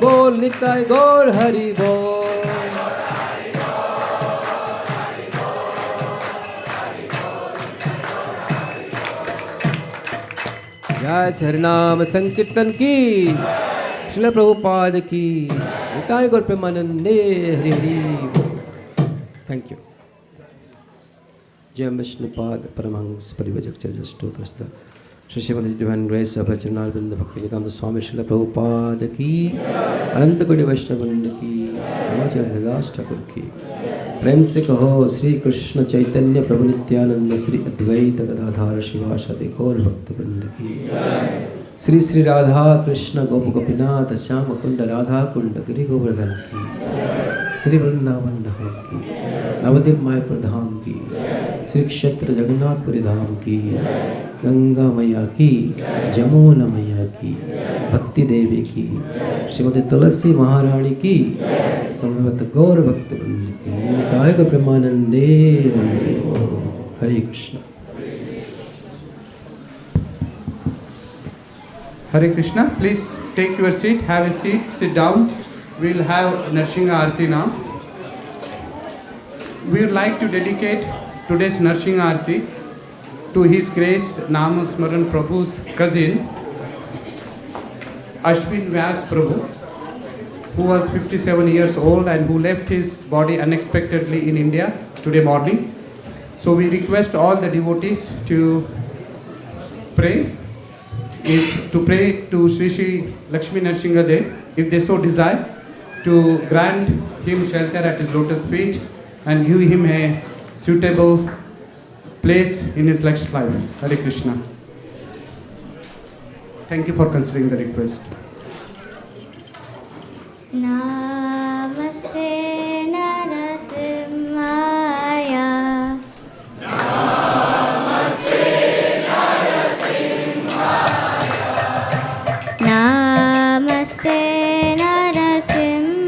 बोल निताय गौर हरि बोल जय हरिनाम संकीर्तन की श्रील प्रभुपाद की निताय गौर प्रेमानंदे हरि हरि थैंक यू जय विष्णुपाद परमहंस परिवजक चरजष्टोत्र श्री श्रीमद डिवाइन ग्रेस अभय चरणारविंद भक्ति वेदांत स्वामी श्रील प्रभुपाद की अनंत कोटि वैष्णव वृंद की नमोचर हरिदास ठाकुर की प्रेम से कहो श्री कृष्ण चैतन्य प्रभु नित्यानंद श्री अद्वैत गदाधार शिवासादि गौर भक्त वृंद की श्री श्री राधा कृष्ण गोप गोपीनाथ श्याम कुंड राधा कुंड गिरि गोवर्धन की श्री वृंदावन धाम की नवद्वीप मायापुर धाम की श्री क्षेत्र जगन्नाथपुरी धाम की गंगा मैया की जमुना मैया की भक्ति देवी की श्रीमती तुलसी महारानी की समवेत गौर भक्त वृंद की निताय गौर प्रेमानंदे हरे Krishna Hare Krishna, please take your seat, have a seat, sit down. We will have Narsingha Aarti now. We would like to dedicate today's Narsingha Aarti to His Grace Nama Smaran Prabhu's cousin, Ashwin Vyas Prabhu, who was 57 years old and who left his body unexpectedly in India today morning. So we request all the devotees to pray. Is to pray to Sri Sri Lakshmi Narsingha Dev, if they so desire, to grant him shelter at his lotus feet and give him a suitable place in his next life. Hare Krishna. Thank you for considering the request. Namaste Narasimhaya. Namaste Narasimhaya.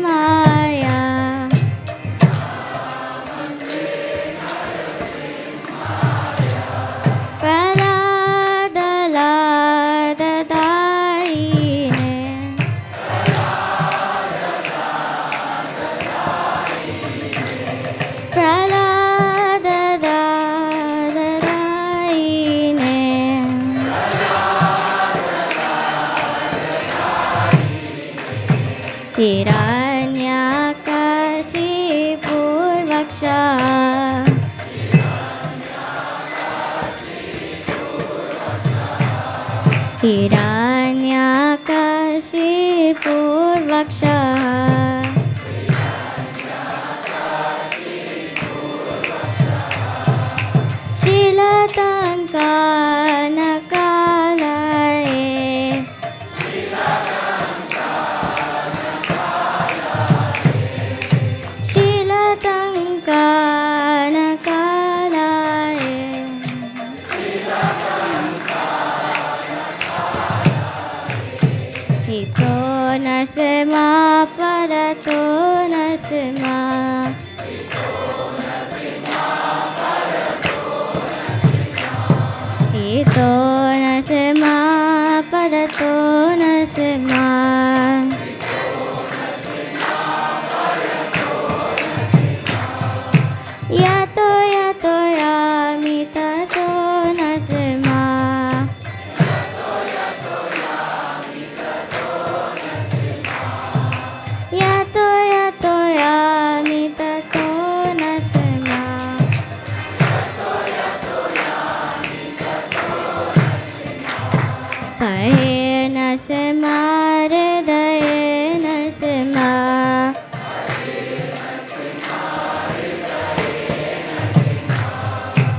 Praladadadaine. Praladadadaine. Hiranyakashipurvaksha. Hiranyakashipurvaksha. Shilatankanakalaye. Shilatankanakalaye. Ito Narsima Parato Narsima. Ito Narsima Parato Narsima. Yato yato yamita to Narsima. Yato yato yamita to Narsima. Pahe Narsima Hridaye Narsima.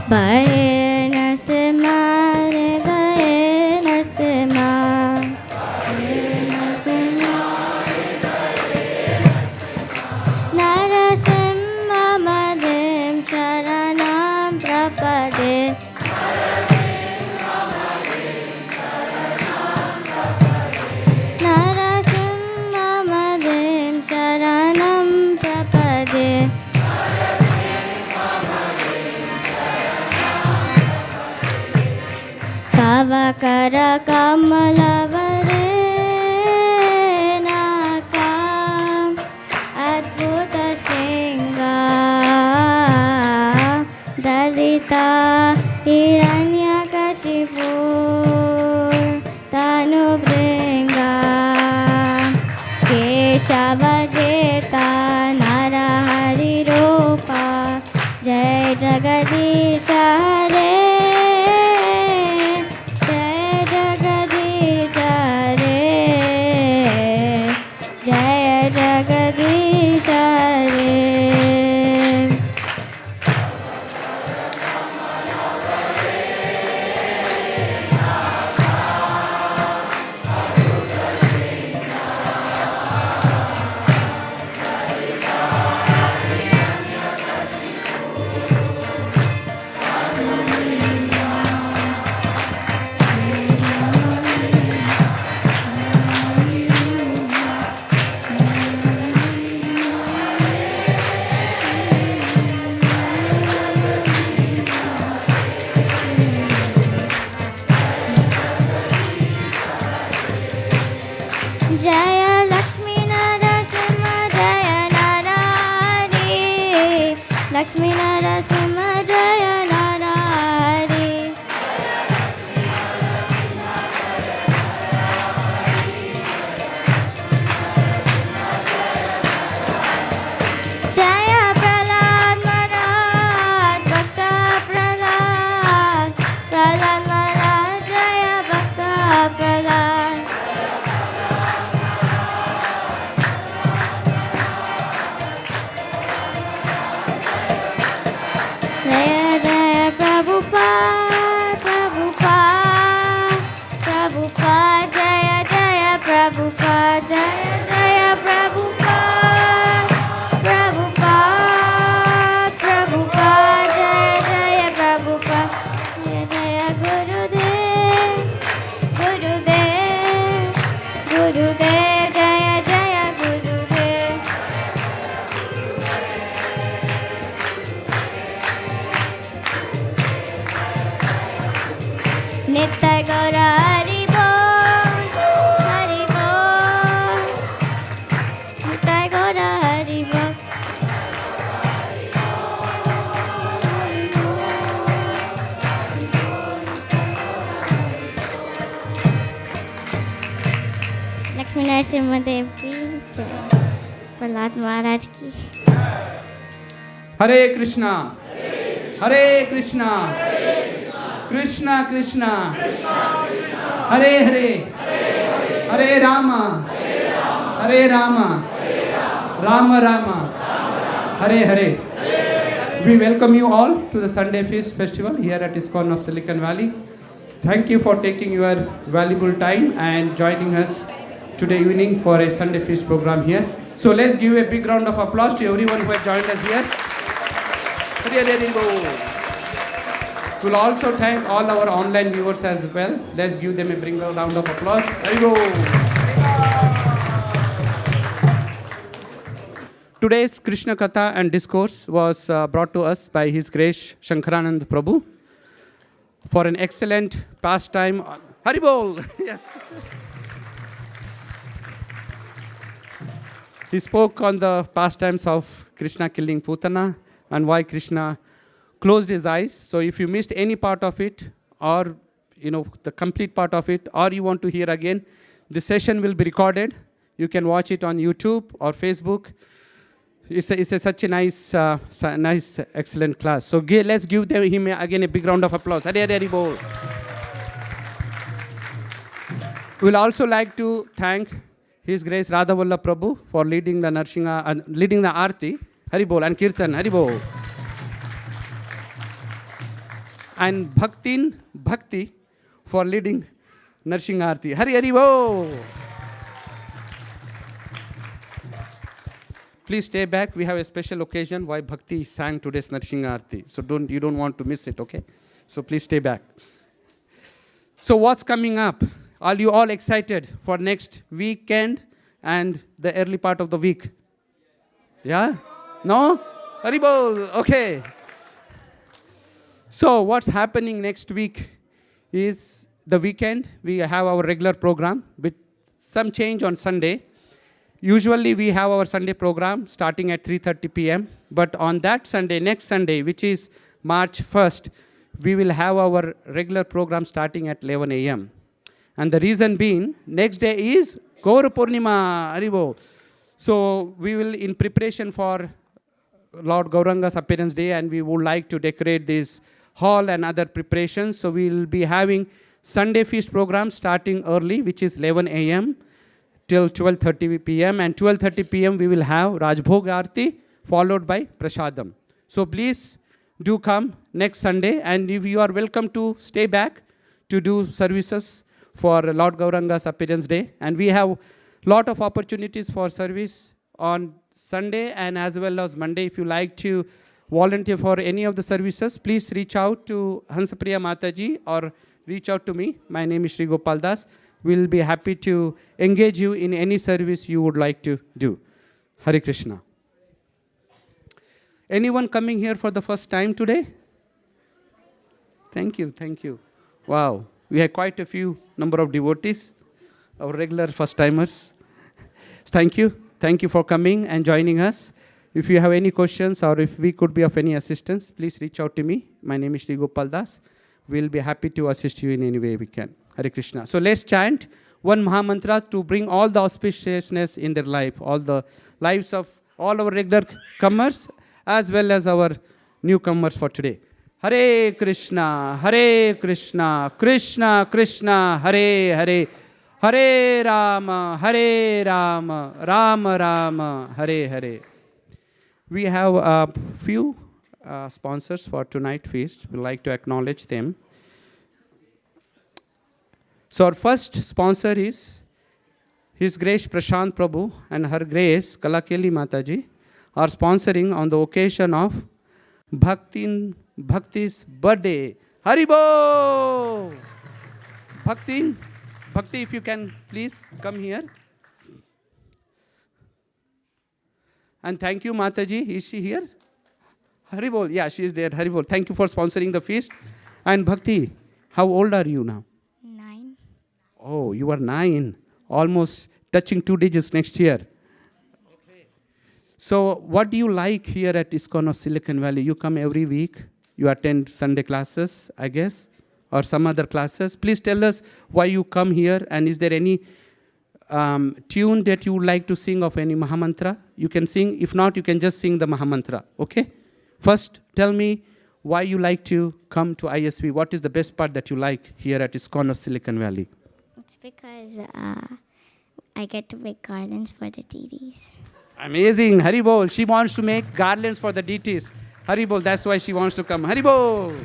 Pahe Narsima Hridaye Narsima. करकमलवरेणकम् अद्भुतशृङ्गा Dalita Hiranyakashipu तनुभृङ्गा केशवजेता नरहरिरूपा जय जगदीश हरे जय जगदीश हरे जय जगदीश हरे जय लक्ष्मी नरसिंह जय नरहरि लक्ष्मी नरसिंह जय नरहरि जय प्रहलाद महाराज भक्त प्रहलाद प्रहलाद महाराज जय भक्त प्रहलाद जय जय प्रभुपाद प्रभुपाद प्रभुपाद जय जय प्रभुपाद जय जय प्रभुपाद प्रभुपाद प्रभुपाद जय जय प्रभुपाद जय जय गुरुदेव गुरुदेव गुरुदेव जय जय गुरुदेव नित्य गौर हरि बोल नित्य गौर हरि बोल लक्ष्मी नरसिंह देव की जय प्रहलाद महाराज की Hare Krishna. Hare Krishna. Krishna Krishna. Hare Hare. Hare Rama. Hare Rama. Rama Rama. Hare Hare. We welcome you all to the Sunday Feast Festival here at ISKCON of Silicon Valley. Thank you for taking your valuable time and joining us today evening for a Sunday Feast program here. So let's give a big round of applause to everyone who has joined us here. We'll also thank all our online viewers as well. Let's give them a big round of applause. Haribo. Today's Krishna Katha and discourse was brought to us by His Grace Shankaranand Prabhu for an excellent pastime. Haribol! Yes. He spoke on the pastimes of Krishna killing Putana and why Krishna closed his eyes. So if you missed any part of it, or the complete part of it, or you want to hear again, the session will be recorded. You can watch it on YouTube or Facebook. It's such a nice, excellent class. So let's give him again a big round of applause. Hare Hare Bol. We'll also like to thank His Grace Radhavalla Prabhu for leading the leading the Aarti, Haribol, and Kirtan, Haribol. And Bhakti for leading Narsingh Aarti. Hari Haribol. Please stay back. We have a special occasion why Bhakti sang today's Narsingh Aarti. So you don't want to miss it, okay? So please stay back. So what's coming up? Are you all excited for next weekend and the early part of the week? Yeah? No? Haribol. Okay. So what's happening next week is the weekend, we have our regular program with some change on Sunday. Usually we have our Sunday program starting at 3:30 p.m. But on that Sunday, next Sunday, which is March 1st, we will have our regular program starting at 11 a.m. And the reason being, next day is Gaura Purnima, Haribo. So we will, in preparation for Lord Gauranga's appearance day, and we would like to decorate this hall and other preparations. So we will be having Sunday feast program starting early, which is 11 a.m. till 12:30 p.m. And 12:30 p.m. we will have Rajbhog Aarti followed by Prasadam. So please do come next Sunday, and if you are welcome to stay back to do services for Lord Gauranga's appearance day. And we have lot of opportunities for service on Sunday and as well as Monday. If you like to volunteer for any of the services, please reach out to Hansapriya Mataji or reach out to me. My name is Sri Gopal Das. We'll be happy to engage you in any service you would like to do. Hare Krishna. Anyone coming here for the first time today? Thank you, thank you. Wow, we have quite a few number of devotees, our regular first-timers. Thank you for coming and joining us. If you have any questions or if we could be of any assistance, please reach out to me. My name is Sri Gopal Das. We'll be happy to assist you in any way we can. Hare Krishna. So let's chant one Mahamantra to bring all the auspiciousness in their life, all the lives of all our regular comers as well as our newcomers for today. Hare Krishna, Krishna Krishna, Hare Hare, Hare Rama, Rama Rama, Hare Hare. We have a few sponsors for tonight's feast. We'd like to acknowledge them. So our first sponsor is His Grace Prashant Prabhu and Her Grace Kalakeli Mataji are sponsoring on the occasion of Bhakti's birthday. Haribo! Bhakti, if you can please come here. And thank you, Mataji. Is she here? Haribol. Yeah, she is there. Haribol. Thank you for sponsoring the feast. And Bhakti, how old are you now? 9. Oh, you are 9. Almost touching 2 digits next year. Okay. So what do you like here at ISKCON of Silicon Valley? You come every week. You attend Sunday classes, I guess, or some other classes. Please tell us why you come here, and is there any tune that you would like to sing of any Mahamantra? You can sing. If not, you can just sing the Mahamantra. Okay? First, tell me why you like to come to ISV. What is the best part that you like here at ISKCON of Silicon Valley? It's because I get to make garlands for the deities. Amazing. Haribol. She wants to make garlands for the deities. Haribol. That's why she wants to come. Haribol.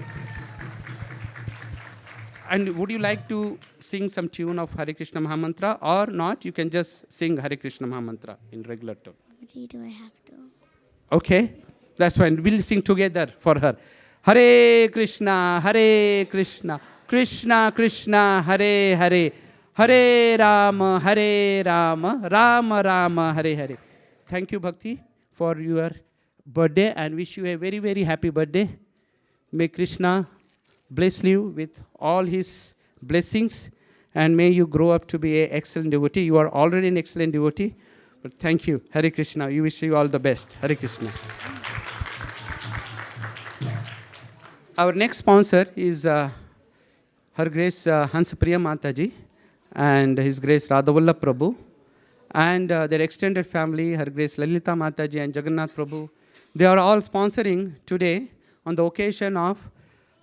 And would you like to sing some tune of Hare Krishna Mahamantra or not? You can just sing Hare Krishna Mahamantra in regular tone. What do I have to? Okay. That's fine. We'll sing together for her. Hare Krishna, Krishna Krishna, Hare Hare, Hare Rama, Rama Rama, Hare Hare. Thank you, Bhakti, for your birthday, and wish you a very, very happy birthday. May Krishna bless you with all his blessings, and may you grow up to be an excellent devotee. You are already an excellent devotee, but thank you. Hare Krishna. We wish you all the best. Hare Krishna. Our next sponsor is Her Grace Hansapriya Mataji and His Grace Radhavallabh Prabhu, and their extended family, Her Grace Lalita Mataji and Jagannath Prabhu. They are all sponsoring today on the occasion of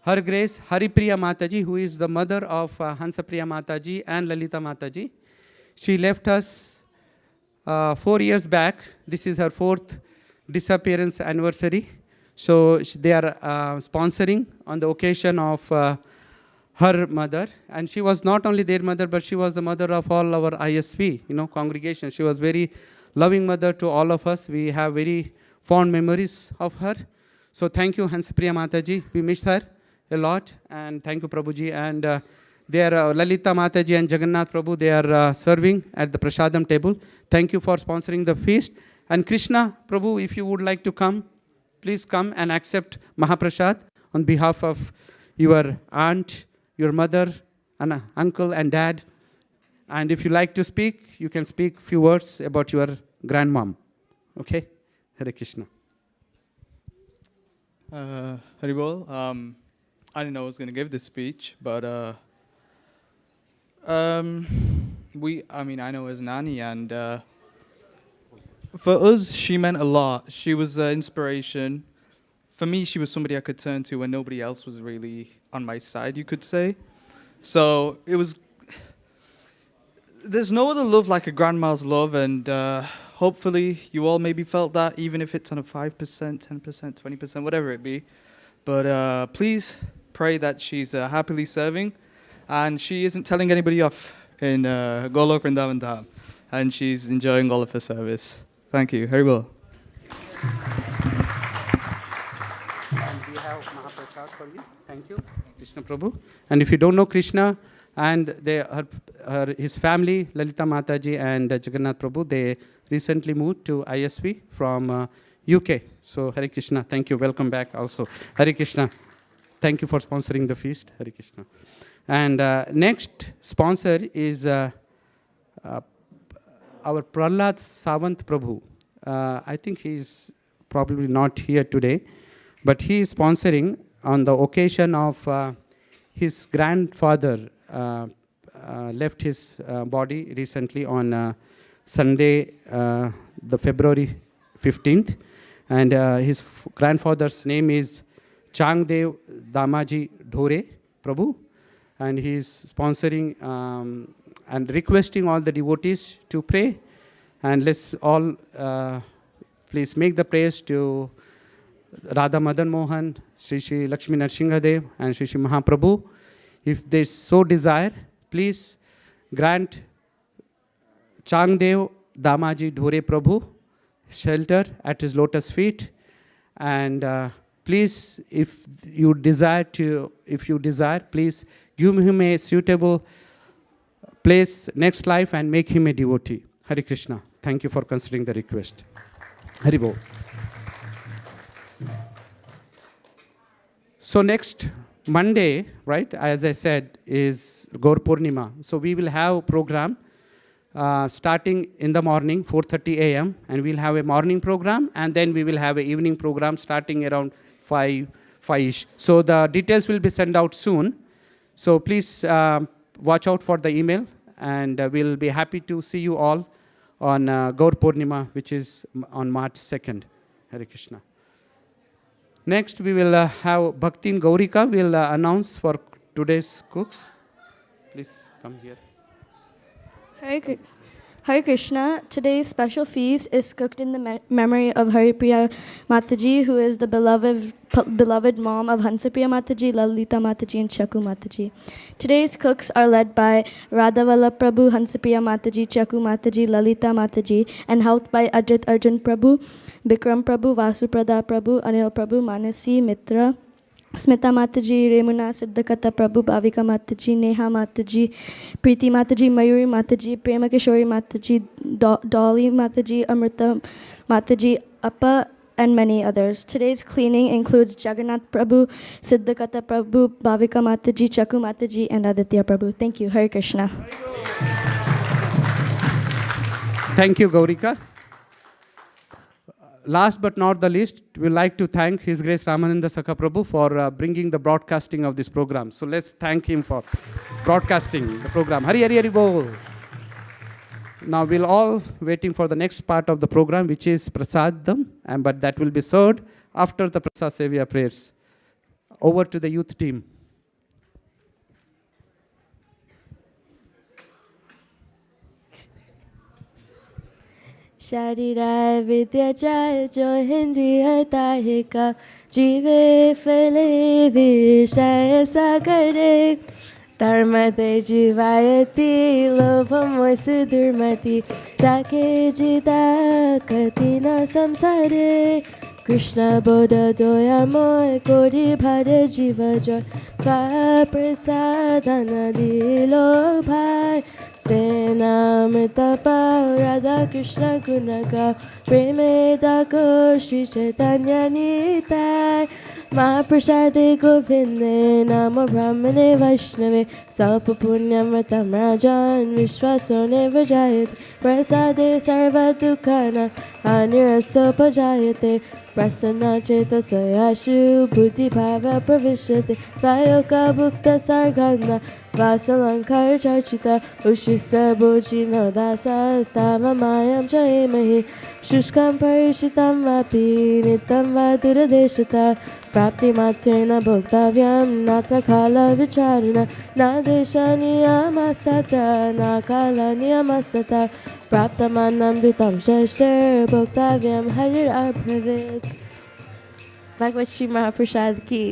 Her Grace Haripriya Mataji, who is the mother of Hansapriya Mataji and Lalita Mataji. She left us 4 years back. This is her 4th disappearance anniversary. So they are sponsoring on the occasion of her mother. And she was not only their mother, but she was the mother of all our ISV, congregation. She was very loving mother to all of us. We have very fond memories of her. So thank you, Hansapriya Mataji. We miss her a lot. And thank you, Prabhuji. And they are Lalita Mataji and Jagannath Prabhu. They are serving at the Prasadam table. Thank you for sponsoring the feast. And Krishna Prabhu, if you would like to come, please come and accept Mahaprasad on behalf of your aunt, your mother, uncle and dad. And if you like to speak, you can speak few words about your grandmom. Okay? Hare Krishna. Haribol, I didn't know I was going to give this speech, but I know as Nani, and for us, she meant a lot. She was an inspiration. For me, she was somebody I could turn to when nobody else was really on my side, you could say. So it was, there's no other love like a grandma's love, and hopefully you all maybe felt that, even if it's on a 5%, 10%, 20%, whatever it be. But please pray that she's happily serving, and she isn't telling anybody off in Golok Vrindavan Dham, and she's enjoying all of her service. Thank you. Haribol. And we have Mahaprasad for you. Thank you, Krishna Prabhu. And if you don't know Krishna and his family, Lalita Mataji and Jagannath Prabhu, they recently moved to ISV from UK. So Hare Krishna, thank you. Welcome back also. Hare Krishna. Thank you for sponsoring the feast. Hare Krishna. And next sponsor is our Prahlad Sawant Prabhu. I think he's probably not here today, but he is sponsoring on the occasion of his grandfather left his body recently on Sunday, the February 15th. And his grandfather's name is Changdev Damaji Dhore Prabhu. And he is sponsoring and requesting all the devotees to pray. And let's all please make the prayers to Radha Madan Mohan, Sri Sri Lakshmi Narsingadev, and Sri Sri Mahaprabhu. If they so desire, please grant Changdev Damaji Dhore Prabhu shelter at his lotus feet. And please, if you desire, please give him a suitable place next life and make him a devotee. Hare Krishna. Thank you for considering the request. Haribol. So next Monday, right, as I said, is Gaur Purnima. So we will have program starting in the morning, 4:30 a.m. and we'll have a morning program, and then we will have an evening program starting around 5-ish. So the details will be sent out soon. So please watch out for the email, and we'll be happy to see you all on Gaur Purnima, which is on March 2nd. Hare Krishna. Next, we will have Bhaktin Gaurika will announce for today's cooks. Please come here. Hare Krishna. Today's special feast is cooked in the memory of Haripriya Mataji, who is the beloved mom of Hansapriya Mataji, Lalita Mataji, and Chaku Mataji. Today's cooks are led by Radhavala Prabhu, Hansapriya Mataji, Chaku Mataji, Lalita Mataji, and helped by Ajit Arjun Prabhu, Bikram Prabhu, Vasuprada Prabhu, Anil Prabhu, Manasi Mitra, Smita Mataji, Remuna Siddhakata Prabhu, Bhavika Mataji, Neha Mataji, Preeti Mataji, Mayuri Mataji, Prema Kishori Mataji, Dolly Mataji, Amrita Mataji, Appa, and many others. Today's cleaning includes Jagannath Prabhu, Siddhakata Prabhu, Bhavika Mataji, Chaku Mataji, and Aditya Prabhu. Thank you. Hare Krishna. Thank you, Gaurika. Last but not the least, we'd like to thank His Grace Ramananda Sakha Prabhu for bringing the broadcasting of this program. So let's thank him for broadcasting the program. Hari Hari Hari Bol. Now we'll all waiting for the next part of the program, which is Prasadam, but that will be served after the Prasad Sevya prayers. Over to the youth team. Sharira vidya jo hindriya tahika jive phale vishaya sagare dharmate jivayati lobham vasudurmati take jita katina samsare Krishna bodha doyamoy kodi bhare jiva joy swaprasadana dilo bhai Senam tapa Radha Krishna Gunaka Premeda Ko Shri Chaitanya Nitai महाप्रसादे गोविन्दे नमो ब्राह्मणे वैष्णवे सौपपुण्यमृतं राजान् विश्वासो नैव जायते प्रसादे सर्वदुःखानां हानिरसोपजायते प्रसन्नचेतसो यासु बुद्धिभावः प्रविशते त्रयोकाभुक्तसर्गन्धा वासलङ्कारचर्चिता उशिस्तभोजिनो दासास्तावमायं च हेमहि शुष्कं परिषितं वापि नित्यं वा दूरदेशतः प्राप्तिमात्रेण भोक्तव्यं नात्र कालविचारेण न देशनियमस्तथा न कालनियमस्तथा प्राप्तमानं द्रुतं शस्त्रभोक्तव्यं हरिर्भवेत्। भगवत श्री महाप्रसाद की